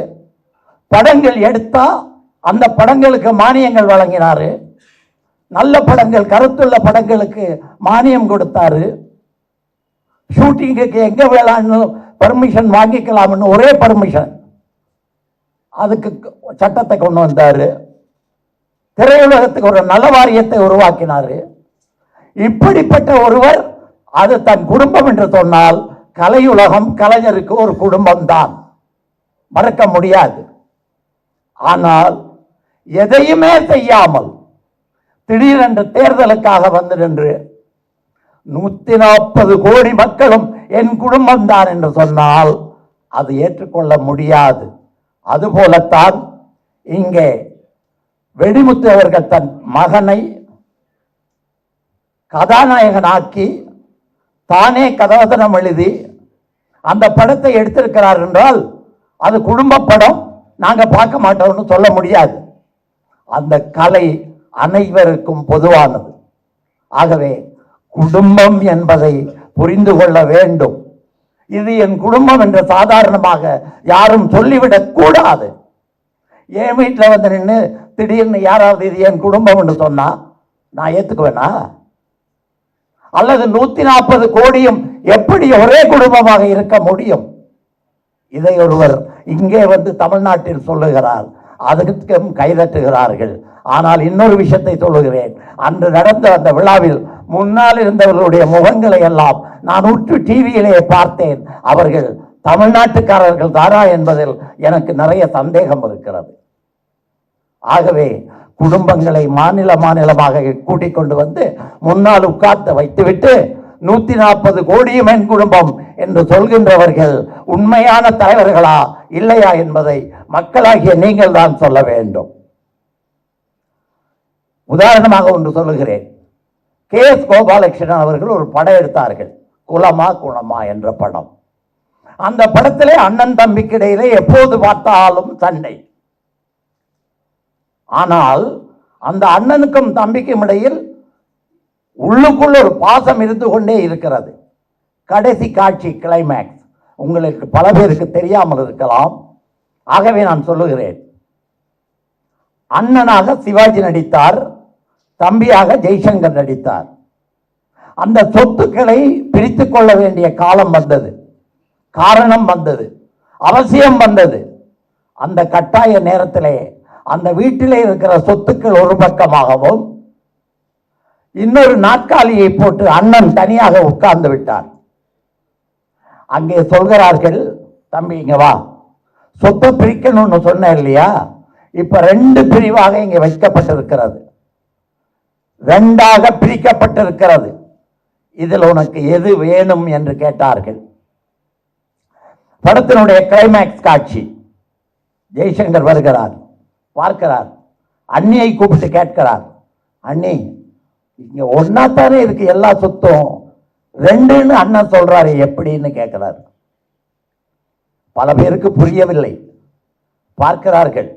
படங்கள் எடுத்தா அந்த படங்களுக்கு மானியங்கள் வழங்கினாரு, நல்ல படங்கள், கருத்துள்ள படங்களுக்கு மானியம் கொடுத்தாரு, ஷூட்டிங்குக்கு எங்க வேளாண்மை பர்மிஷன் வாங்கிக்கலாம்னு ஒரே பர்மிஷன், அதுக்கு சட்டத்தை கொண்டு வந்தாரு, திரையுலகத்துக்கு ஒரு நல வாரியத்தை உருவாக்கினாரு. இப்படிப்பட்ட ஒருவர் அது தன் குடும்பம் என்று சொன்னால், கலையுலகம் கலைஞருக்கு ஒரு குடும்பம் தான், மறக்க முடியாது. ஆனால் எதையுமே செய்யாமல் திடீரென்று தேர்தலுக்காக வந்து நின்று 140 கோடி மக்களும் என் குடும்பம் தான் என்று சொன்னால் அது ஏற்றுக்கொள்ள முடியாது. அதுபோலத்தான் இங்கே வெடிமுத்து அவர்கள் தன் மகனை கதாநாயகனாக்கி தானே கதாவதனம் எழுதி அந்த படத்தை எடுத்திருக்கிறார் என்றால் அது குடும்ப படம், நாங்க பார்க்க மாட்டோம்னு சொல்ல முடியாது. அந்த கலை அனைவருக்கும் பொதுவானது. ஆகவே குடும்பம் என்பதை புரிந்து கொள்ள வேண்டும். இது என் குடும்பம் என்று சாதாரணமாக யாரும் சொல்லிவிடக் கூடாது. என் வீட்டில் வந்து நின்று திடீர்னு யாராவது இது என் குடும்பம் என்று சொன்னா நான் ஏத்துக்குவேனா? அல்லது 140 கோடியும் எப்படி ஒரே குடும்பமாக இருக்க முடியும்? இதை ஒருவர் இங்கே வந்து தமிழ்நாட்டில் சொல்லுகிறார், அதுக்கும் கைதட்டுகிறார்கள். ஆனால் இன்னொரு விஷயத்தை சொல்லுகிறேன். அன்று நடந்த அந்த விழாவில் முன்னால் இருந்தவர்களுடைய முகங்களை எல்லாம் நான் உற்று டிவியிலே பார்த்தேன். அவர்கள் தமிழ்நாட்டுக்காரர்கள் தாரா என்பதில் எனக்கு நிறைய சந்தேகம் இருக்கிறது. ஆகவே குடும்பங்களை மாநிலமாக கூட்டிக் கொண்டு வந்து முன்னால் உட்கார்ந்து வைத்துவிட்டு 140 கோடியும் என் குடும்பம் என்று சொல்கின்றவர்கள் உண்மையான தலைவர்களா இல்லையா என்பதை மக்களாகிய நீங்கள் தான் சொல்ல வேண்டும். உதாரணமாக ஒன்று சொல்லுகிறேன். KS கோபாலகிருஷ்ணன் அவர்கள் ஒரு படம் எடுத்தார்கள், குலமா குணமா என்ற படம். அந்த படத்திலே அண்ணன் தம்பிக்கு இடையிலே எப்போது பார்த்தாலும் சண்டை. ஆனால் அந்த அண்ணனுக்கும் தம்பிக்கும் இடையில் உள்ளுக்குள்ள ஒரு பாசம் இருந்து கொண்டே இருக்கிறது. கடைசி காட்சி கிளைமேக்ஸ் உங்களுக்கு பல பேருக்கு தெரியாமல் இருக்கலாம். ஆகவே நான் சொல்லுகிறேன், அண்ணனாக சிவாஜி நடித்தார், தம்பியாக ஜெய்சங்கர் நடித்தார். அந்த சொத்துக்களை பிரித்துக் கொள்ள வேண்டிய காலம் வந்தது, காரணம் வந்தது, அவசியம் வந்தது. அந்த கட்டாய நேரத்திலே அந்த வீட்டிலே இருக்கிற சொத்துக்கள் ஒரு பக்கமாகவும் இன்னொரு நாற்காலியை போட்டு அண்ணன் தனியாக உட்கார்ந்து விட்டார். அங்கே சொல்கிறார்கள், தம்பி இங்க வா, சொத்தை பிரிக்கணும்னு சொன்ன இல்லையா, இப்ப 2 பிரிவாக இங்கே வைக்கப்பட்டிருக்கிறது, 2ஆக பிரிக்கப்பட்டிருக்கிறது. இதில் உனக்கு எது வேணும் என்று கேட்டார்கள். படத்தினுடைய கிளைமேக்ஸ் காட்சி, ஜெய்சங்கர் வருகிறார், பார்க்கிறார், அண்ணியை கூப்பிட்டு கேட்கிறார், அண்ணி இங்க ஒன்னாத்தானே இருக்கு எல்லா சொத்தும், 2ன்னு அண்ணன் சொல்றாரு எப்படின்னு கேட்கிறார். பல பேருக்கு புரியவில்லை. பார்க்கிறார்கள்,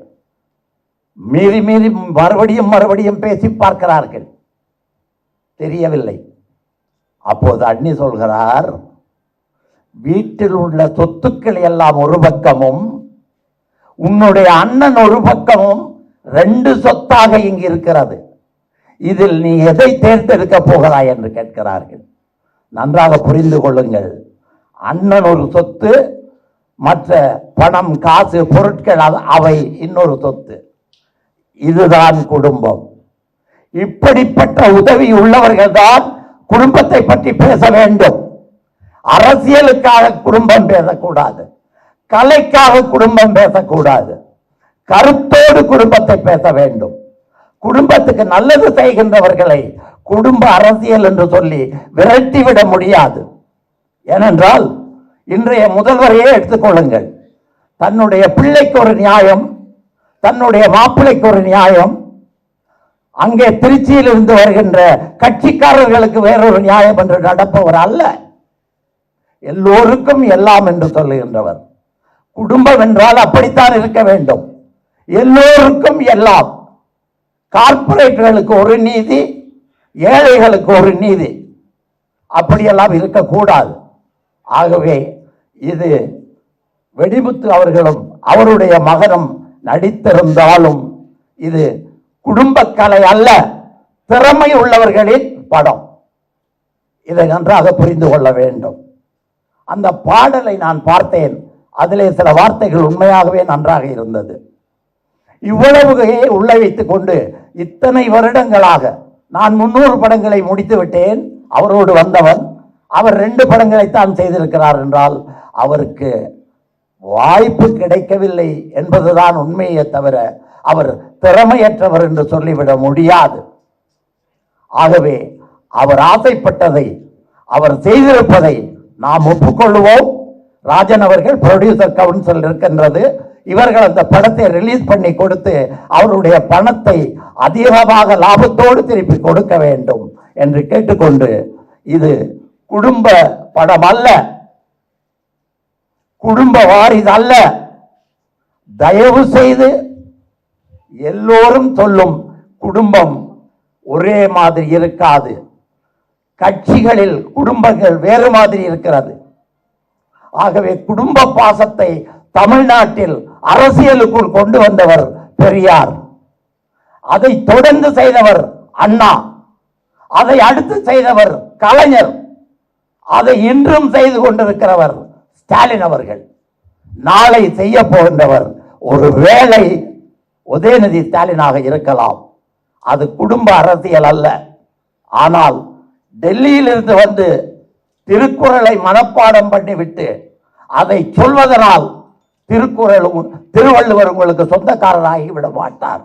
மீறி மீறி மறுபடியும் பேசி பார்க்கிறார்கள், தெரியவில்லை. அப்போது அண்ணி சொல்கிறார், வீட்டில் உள்ள சொத்துக்கள் எல்லாம் ஒரு பக்கமும் உன்னுடைய அண்ணன் ஒரு பக்கமும் 2 சொத்தாக இங்கு இருக்கிறது. இதில் நீ எதை தேர்ந்தெடுக்க போகிறாய் என்று கேட்கிறார்கள். நன்றாக புரிந்து கொள்ளுங்கள், அண்ணன் ஒரு சொத்து, மற்ற பணம் காசு பொருட்கள் அவை இன்னொரு சொத்து. இதுதான் குடும்பம். இப்படிப்பட்ட உதவி உள்ளவர்கள் தான் குடும்பத்தை பற்றி பேச வேண்டும். அரசியலுக்காக குடும்பம் பேசக்கூடாது, கலைக்காக குடும்பம் பேசக்கூடாது, கருத்தோடு குடும்பத்தை பேச வேண்டும். குடும்பத்துக்கு நல்லது செய்கின்றவர்களை குடும்ப அரசியல் என்று சொல்லி விரட்டிவிட முடியாது. ஏனென்றால் இன்றைய முதல்வரையே எடுத்துக்கொள்ளுங்கள், தன்னுடைய பிள்ளைக்கு ஒரு நியாயம், தன்னுடைய மாப்பிள்ளைக்கு ஒரு நியாயம், அங்கே திருச்சியில் இருந்து வருகின்ற கட்சிக்காரர்களுக்கு வேறொரு நியாயம் என்று நடப்பவர் அல்ல. எல்லோருக்கும் எல்லாம் என்று சொல்லுகின்றவர். குடும்பம் என்றால் அப்படித்தான் இருக்க வேண்டும், எல்லோருக்கும் எல்லாம். கார்ப்பரேட்டுகளுக்கு ஒரு நீதி, ஏழைகளுக்கு ஒரு நீதி, அப்படியெல்லாம் இருக்கக்கூடாது. ஆகவே இது வெடிமுத்து அவர்களும் அவருடைய மகனும் நடித்திருந்தாலும் இது குடும்ப கலை அல்ல, திறமை உள்ளவர்களின் படம். இதை நன்றாக புரிந்து கொள்ள வேண்டும். அந்த பாடலை நான் பார்த்தேன், அதிலே சில வார்த்தைகள் உண்மையாகவே நன்றாக இருந்தது. இவ்வளவு உள்ள வைத்துக் கொண்டு இத்தனை வருடங்களாக நான் 300 படங்களை முடித்து விட்டேன். அவரோடு வந்தவன், அவர் 2 படங்களைத்தான் செய்திருக்கிறார் என்றால் அவருக்கு வாய்ப்பு கிடைக்கவில்லை என்பதுதான் உண்மையே தவிர அவர் திறமையற்றவர் என்று சொல்லிவிட முடியாது. ஆகவே அவர் ஆசைப்பட்டதை, அவர் செய்திருப்பதை நாம் ஒப்புக்கொள்வோம். ராஜன் அவர்கள் ப்ரொடியூசர் கவுன்சில் இருக்கின்றது, இவர்கள் அந்த படத்தை ரிலீஸ் பண்ணி கொடுத்து அவருடைய பணத்தை அதிகமாக லாபத்தோடு திருப்பி கொடுக்க வேண்டும் என்று கேட்டுக்கொண்டு, இது குடும்ப படம் அல்ல, குடும்ப வாரிசு அல்ல. தயவு செய்து எல்லோரும் சொல்லும் குடும்பம் ஒரே மாதிரி இருக்காது. கட்சிகளில் குடும்பங்கள் வேறு மாதிரி இருக்கிறது. ஆகவே குடும்ப பாசத்தை தமிழ்நாட்டில் அரசியலுக்குள் கொண்டு வந்தவர் பெரியார், அதை தொடர்ந்து செய்தவர் அண்ணா, அதை அடுத்து செய்தவர் கலைஞர், அதை இன்றும் செய்து கொண்டிருக்கிறவர் ஸ்டாலின் அவர்கள். நாளை செய்ய போகின்றவர் ஒரு வேளை உதயநிதி ஸ்டாலினாக இருக்கலாம். அது குடும்ப அரசியல் அல்ல. ஆனால் டெல்லியிலிருந்து வந்து திருக்குறளை மனப்பாடம் பண்ணிவிட்டு அதை சொல்வதனால் திருக்குறள் திருவள்ளுவர் உங்களுக்கு சொந்தக்காரராகி விட மாட்டார்.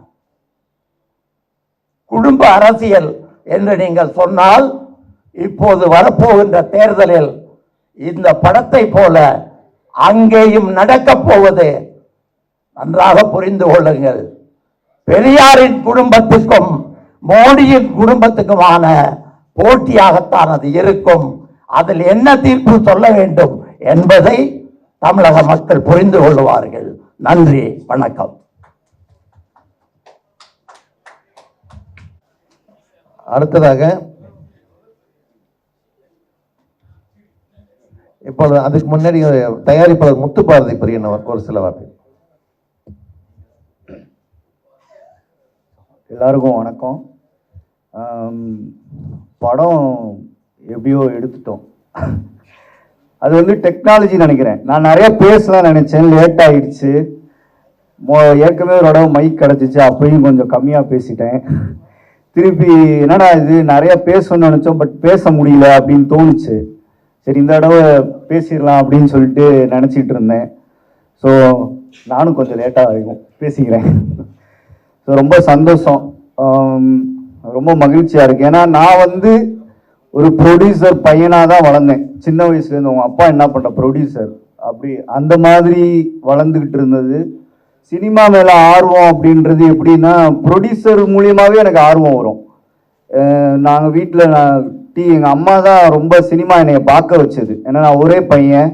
குடும்ப அரசியல் என்று நீங்கள் சொன்னால், இப்போது வரப்போகின்ற தேர்தலில் இந்த படத்தை போல அங்கேயும் நடக்கப் போவது நன்றாக புரிந்து கொள்ளுங்கள். பெரியாரின் குடும்பத்துக்கும் மோடியின் குடும்பத்துக்குமான போட்டியாகத்தான் அது இருக்கும். அதில் என்ன தீர்ப்பு சொல்ல வேண்டும் என்பதை தமிழக மக்கள் புரிந்து கொள்வார்கள். நன்றி, வணக்கம். அடுத்ததாக இப்பொழுது அதுக்கு முன்னாடி தயாரிப்பாளர் முத்துப்பாரதி பிரியன் ஒரு சில வார்த்தை. எல்லாருக்கும் வணக்கம். படம் எப்படியோ எடுத்துட்டோம். அது வந்து டெக்னாலஜி நினைக்கிறேன். நான் நிறைய பேசலாம் நினைச்சேன், லேட் ஆயிடுச்சு. ஏற்கனவே ஒரு இடம் மைக் கிடச்சிச்சு, அப்பயும் கொஞ்சம் கம்மியாக பேசிட்டேன். திருப்பி என்னடா இது நிறைய பேசணும்னு நினச்சோம், பட் பேச முடியல அப்படின்னு தோணுச்சு. சரி இந்த தடவை பேசிடலாம் அப்படின்னு சொல்லிட்டு நினச்சிட்டு இருந்தேன். ஸோ நானும் கொஞ்சம் லேட்டாக பேசிக்கிறேன். ஸோ ரொம்ப சந்தோஷம், ரொம்ப மகிழ்ச்சியாக இருக்குது. ஏன்னா நான் வந்து ஒரு ப்ரொடியூசர் பையனாக தான் வளர்ந்தேன். சின்ன வயசுலேருந்து உங்கள் அப்பா என்ன பண்ணுற ப்ரொடியூசர் அப்படி அந்த மாதிரி வளர்ந்துக்கிட்டு இருந்தது. சினிமா மேலே ஆர்வம் அப்படின்றது எப்படின்னா, ப்ரொடியூசர் மூலியமாகவே எனக்கு ஆர்வம் வரும். நாங்கள் வீட்டில் எங்கள் அம்மா தான் ரொம்ப சினிமா என்னைய பார்க்க வச்சது. ஏன்னா நான் ஒரே பையன்,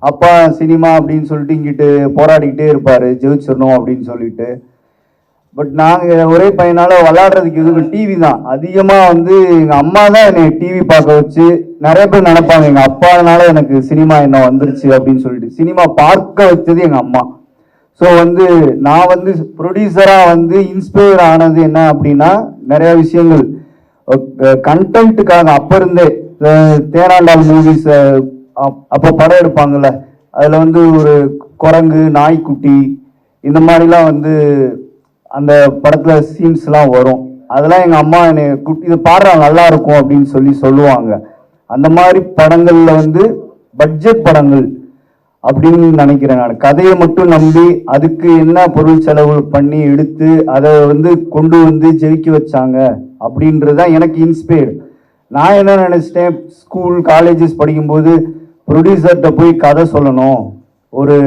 அப்பா சினிமா அப்படின்னு சொல்லிட்டு இங்கிட்டு போராடிக்கிட்டே இருப்பார், ஜெயிச்சிடணும் அப்படின்னு சொல்லிட்டு. பட் நாங்கள் ஒரே பையனால விளாடுறதுக்கு எதுவும் டிவி தான் அதிகமாக வந்து எங்கள் அம்மா தான் என்னை டிவி பார்க்க வச்சு. நிறைய பேர் நினைப்பாங்க எங்கள் அப்பானால எனக்கு சினிமா என்ன வந்துருச்சு அப்படின்னு சொல்லிட்டு. சினிமா பார்க்க வச்சது எங்கள் அம்மா. ஸோ வந்து நான் வந்து ப்ரொடியூசராக வந்து இன்ஸ்பயர் ஆனது என்ன அப்படின்னா, நிறைய விஷயங்கள் கண்டென்ட்டுக்காக அப்போ இருந்தே தேனாண்டால் மூவிஸ் அப்போ படம் எடுப்பாங்கள்ல, அதில் வந்து ஒரு குரங்கு நாய்க்குட்டி இந்த மாதிரிலாம் வந்து அந்த படத்தில் சீன்ஸ்லாம் வரும். அதெல்லாம் எங்கள் அம்மா என்னை இது பாடுறாங்க நல்லா இருக்கும் அப்படின்னு சொல்லுவாங்க. அந்த மாதிரி படங்களில் வந்து பட்ஜெட் படங்கள் அப்படின்னு நினைக்கிறேன் நான். கதையை மட்டும் நம்பி அதுக்கு என்ன பொருள் செலவு பண்ணி எடுத்து அதை வந்து கொண்டு வந்து ஜெயிக்க வச்சாங்க அப்படின்றதான் எனக்கு இன்ஸ்பயர்டு. நான் என்ன நினச்சிட்டேன், ஸ்கூல் காலேஜஸ் படிக்கும்போது ப்ரொடியூசர்கிட்ட போய் கதை சொல்லணும், ஒரு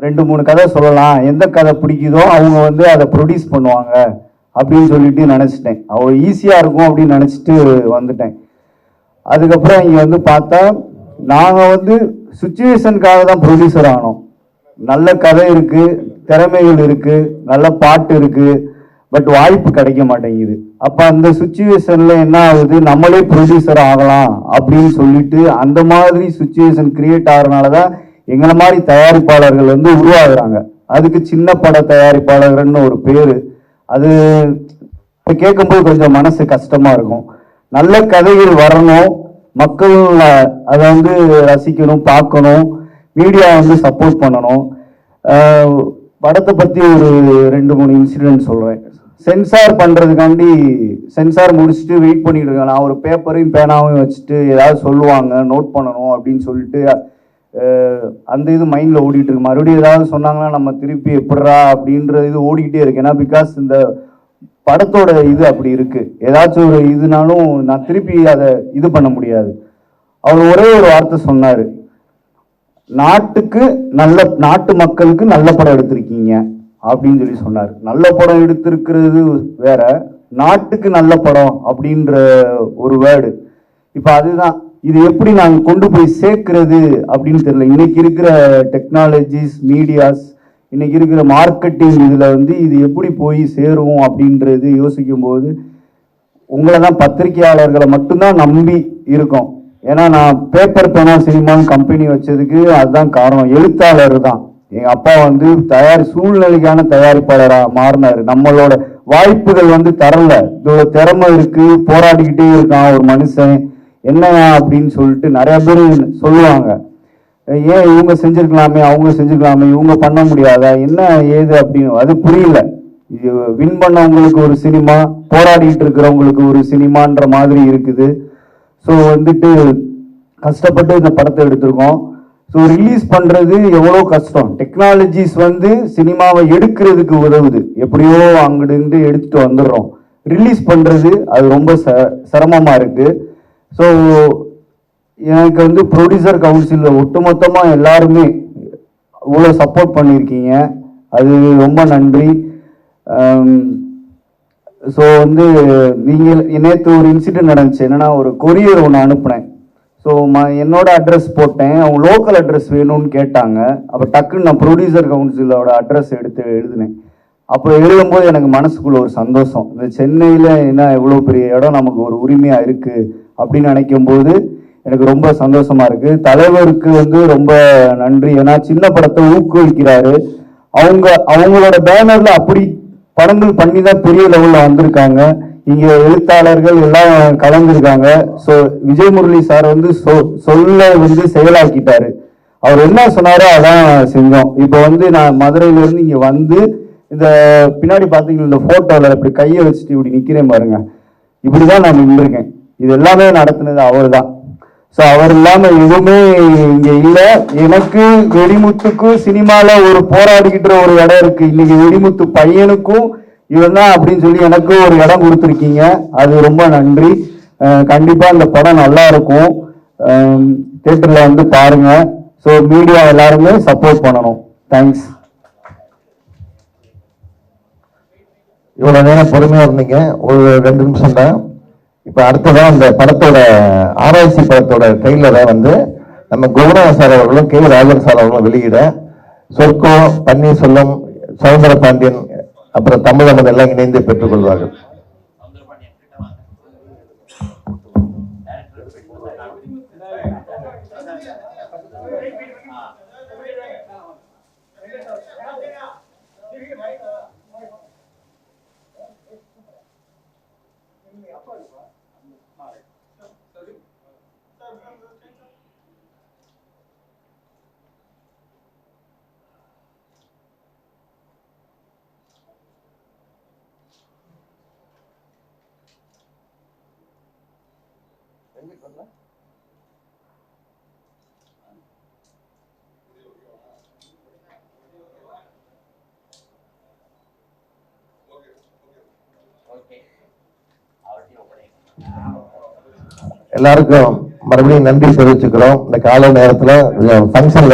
2-3 கதை சொல்லலாம், எந்த கதை பிடிக்குதோ அவங்க வந்து அதை ப்ரொடியூஸ் பண்ணுவாங்க அப்படின்னு சொல்லிட்டு நினச்சிட்டேன். அவ்வளோ ஈஸியாக இருக்கும் அப்படின்னு நினச்சிட்டு வந்துட்டேன். அதுக்கப்புறம் இங்கே வந்து பார்த்தா நாங்கள் வந்து சுச்சுவேஷனுக்காக தான் ப்ரொடியூசர் ஆனோம். நல்ல கதை இருக்குது, திறமைகள் இருக்குது, நல்ல பாட்டு இருக்குது, பட் வாய்ப்பு கிடைக்க மாட்டேங்குது. அப்போ அந்த சுச்சுவேஷனில் என்ன ஆகுது, நம்மளே ப்ரொடியூசர் ஆகலாம் அப்படின்னு சொல்லிட்டு அந்த மாதிரி சுச்சுவேஷன் கிரியேட் ஆகிறனால தான் எங்களை மாதிரி தயாரிப்பாளர்கள் வந்து உருவாகுறாங்க. அதுக்கு சின்ன பட தயாரிப்பாளர்கள்னு ஒரு பேர். அது கேட்கும்போது கொஞ்சம் மனசு கஷ்டமாக இருக்கும். நல்ல கதைகள் வரணும், மக்கள் அதை வந்து ரசிக்கணும், பார்க்கணும், மீடியா வந்து சப்போர்ட் பண்ணணும். படத்தை பற்றி ஒரு 2-3 இன்சிடென்ட் சொல்கிறேன். சென்சார் பண்ணுறதுக்காண்டி சென்சார் முடிச்சுட்டு வெயிட் பண்ணிட்டு இருக்கேன். நான் ஒரு பேப்பரையும் பேனாவையும் வச்சுட்டு ஏதாவது சொல்லுவாங்க, நோட் பண்ணணும் அப்படின்னு சொல்லிட்டு அந்த இது மைண்டில் ஓடிட்டு இருக்கு. மறுபடியும் ஏதாவது சொன்னாங்கன்னா நம்ம திருப்பி எப்படிறா அப்படின்ற இது ஓடிக்கிட்டே இருக்கு. ஏன்னா பிகாஸ் இந்த படத்தோட இது அப்படி இருக்கு. ஏதாச்சும் ஒரு இதுனாலும் நான் திருப்பி அதை இது பண்ண முடியாது. அவர் ஒரே ஒரு வார்த்தை சொன்னார், நாட்டு மக்களுக்கு நல்ல படம் எடுத்திருக்கீங்க அப்படின்னு சொல்லி சொன்னார். நல்ல படம் எடுத்திருக்கிறது வேற, நாட்டுக்கு நல்ல படம் அப்படின்ற ஒரு வேர்டு. இப்போ அதுதான் இது எப்படி நாங்கள் கொண்டு போய் சேர்க்கிறது அப்படின்னு தெரியல. இன்னைக்கு இருக்கிற டெக்னாலஜிஸ், மீடியாஸ், இன்னைக்கு இருக்கிற மார்க்கெட்டிங் இதில் வந்து இது எப்படி போய் சேரும் அப்படின்றது யோசிக்கும் போது உங்களை தான் பத்திரிகையாளர்களை மட்டும்தான் நம்பி இருக்கோம். ஏன்னா நான் பேப்பர் பேனா சினிமான்னு கம்பெனி வச்சதுக்கு அதுதான் காரணம். எழுத்தாளர் தான். எங்கள் அப்பா வந்து சூழ்நிலைக்கான தயாரிப்பாளராக மாறினார். நம்மளோட வாய்ப்புகள் வந்து தரல. இதோட திறமை இருக்கு, போராடிக்கிட்டே இருக்கான் ஒரு மனுஷன், என்னையா அப்படின்னு சொல்லிட்டு நிறைய பேர் சொல்லுவாங்க. ஏன் இவங்க செஞ்சிருக்கலாமே, அவங்க செஞ்சிருக்கலாமே, இவங்க பண்ண முடியாதா, என்ன ஏது அப்படின்னு. அது புரியல. இது வின் பண்ணவங்களுக்கு ஒரு சினிமா, போராடிட்டு இருக்கிறவங்களுக்கு ஒரு சினிமான்ற மாதிரி இருக்குது. ஸோ வந்துட்டு கஷ்டப்பட்டு இந்த படத்தை எடுத்திருக்கோம். ஸோ ரிலீஸ் பண்ணுறது எவ்வளோ கஷ்டம். டெக்னாலஜிஸ் வந்து சினிமாவை எடுக்கிறதுக்கு உதவுது. எப்படியோ அங்கிட்டு எடுத்துகிட்டு வந்துடுறோம். ரிலீஸ் பண்ணுறது அது ரொம்ப சிரமமாக இருக்குது. ஸோ எனக்கு வந்து ப்ரொடியூசர் கவுன்சிலில் ஒட்டுமொத்தமாக எல்லாருமே இவ்வளோ சப்போர்ட் பண்ணியிருக்கீங்க, அது ரொம்ப நன்றி. ஸோ வந்து நீங்கள் நேற்று ஒரு இன்சிடென்ட் நடந்துச்சு. என்னென்னா, ஒரு கொரியர் ஒன்று அனுப்புனேன். ஸோ என்னோட அட்ரஸ் போட்டேன், அவங்க லோக்கல் அட்ரஸ் வேணும்னு கேட்டாங்க. அப்போ டக்குன்னு நான் ப்ரொடியூசர் கவுன்சிலோட அட்ரஸ் எடுத்து எழுதினேன். அப்போ எழுதும்போது எனக்கு மனசுக்குள்ள ஒரு சந்தோஷம், இந்த சென்னையில் என்ன இவ்வளோ பெரிய இடம் நமக்கு ஒரு உரிமையாக இருக்குது அப்படின்னு நினைக்கும்போது எனக்கு ரொம்ப சந்தோஷமாக இருக்குது. தலைவருக்கு வந்து ரொம்ப நன்றி. ஏன்னா சின்ன படத்தை ஊக்குவிக்கிறாரு. அவங்களோட பேனரில் அப்படி படங்கள் பண்ணி தான் பெரிய லெவலில் வந்திருக்காங்க. இங்கே எழுத்தாளர்கள் எல்லாம் கலந்துருக்காங்க. ஸோ விஜய் முரளி சார் வந்து சொல்ல வந்து செயலாக்கிட்டாரு. அவர் என்ன சொன்னாரோ அதான் செஞ்சோம். இப்போ வந்து நான் மதுரையிலேருந்து இங்கே வந்து இந்த பின்னாடி பார்த்தீங்கன்னா இந்த ஃபோட்டோவில் இப்படி கையை வச்சுட்டு இப்படி நிற்கிறேன் பாருங்க, இப்படி தான் நான் நின்றுருக்கேன். இது எல்லாமே நடத்துனது அவர் தான். ஸோ அவர் இல்லாமல் எதுவுமே இங்கே இல்லை. எனக்கு வெடிமுத்துக்கும் சினிமாவில் ஒரு போராடிக்கிட்ட ஒரு இடம் இருக்குது. இன்னைக்கு வெடிமுத்து பையனுக்கும் இவன் தான் அப்படின்னு சொல்லி எனக்கு ஒரு இடம் கொடுத்துருக்கீங்க, அது ரொம்ப நன்றி. கண்டிப்பாக இந்த படம் நல்லா இருக்கும், தியேட்டரில் வந்து பாருங்க. ஸோ மீடியா எல்லாருமே சப்போர்ட் பண்ணணும். தேங்க்ஸ். இவ்வளோ நேரம் பொறுமையாக இருந்தீங்க, ஒரு 2 நிமிஷம் தான். இப்போ அடுத்ததான் அந்த படத்தோட ஆராய்ச்சி படத்தோட ட்ரெய்லரை வந்து நம்ம குருநாத சார் அவர்களும் கே ராஜன் சார் அவர்களும் வெளியிட சொர்க்கோ, பன்னீர்செல்வம், சவுந்தர பாண்டியன், அப்புறம் தமிழகம் எல்லாம் இணைந்து பெற்றுக்கொள்வார்கள். எல்லாருக்கும் மறுபடியும் நன்றி தெரிவிச்சுக்கிறோம். இந்த காலை நேரத்தில் ஃபங்க்ஷன்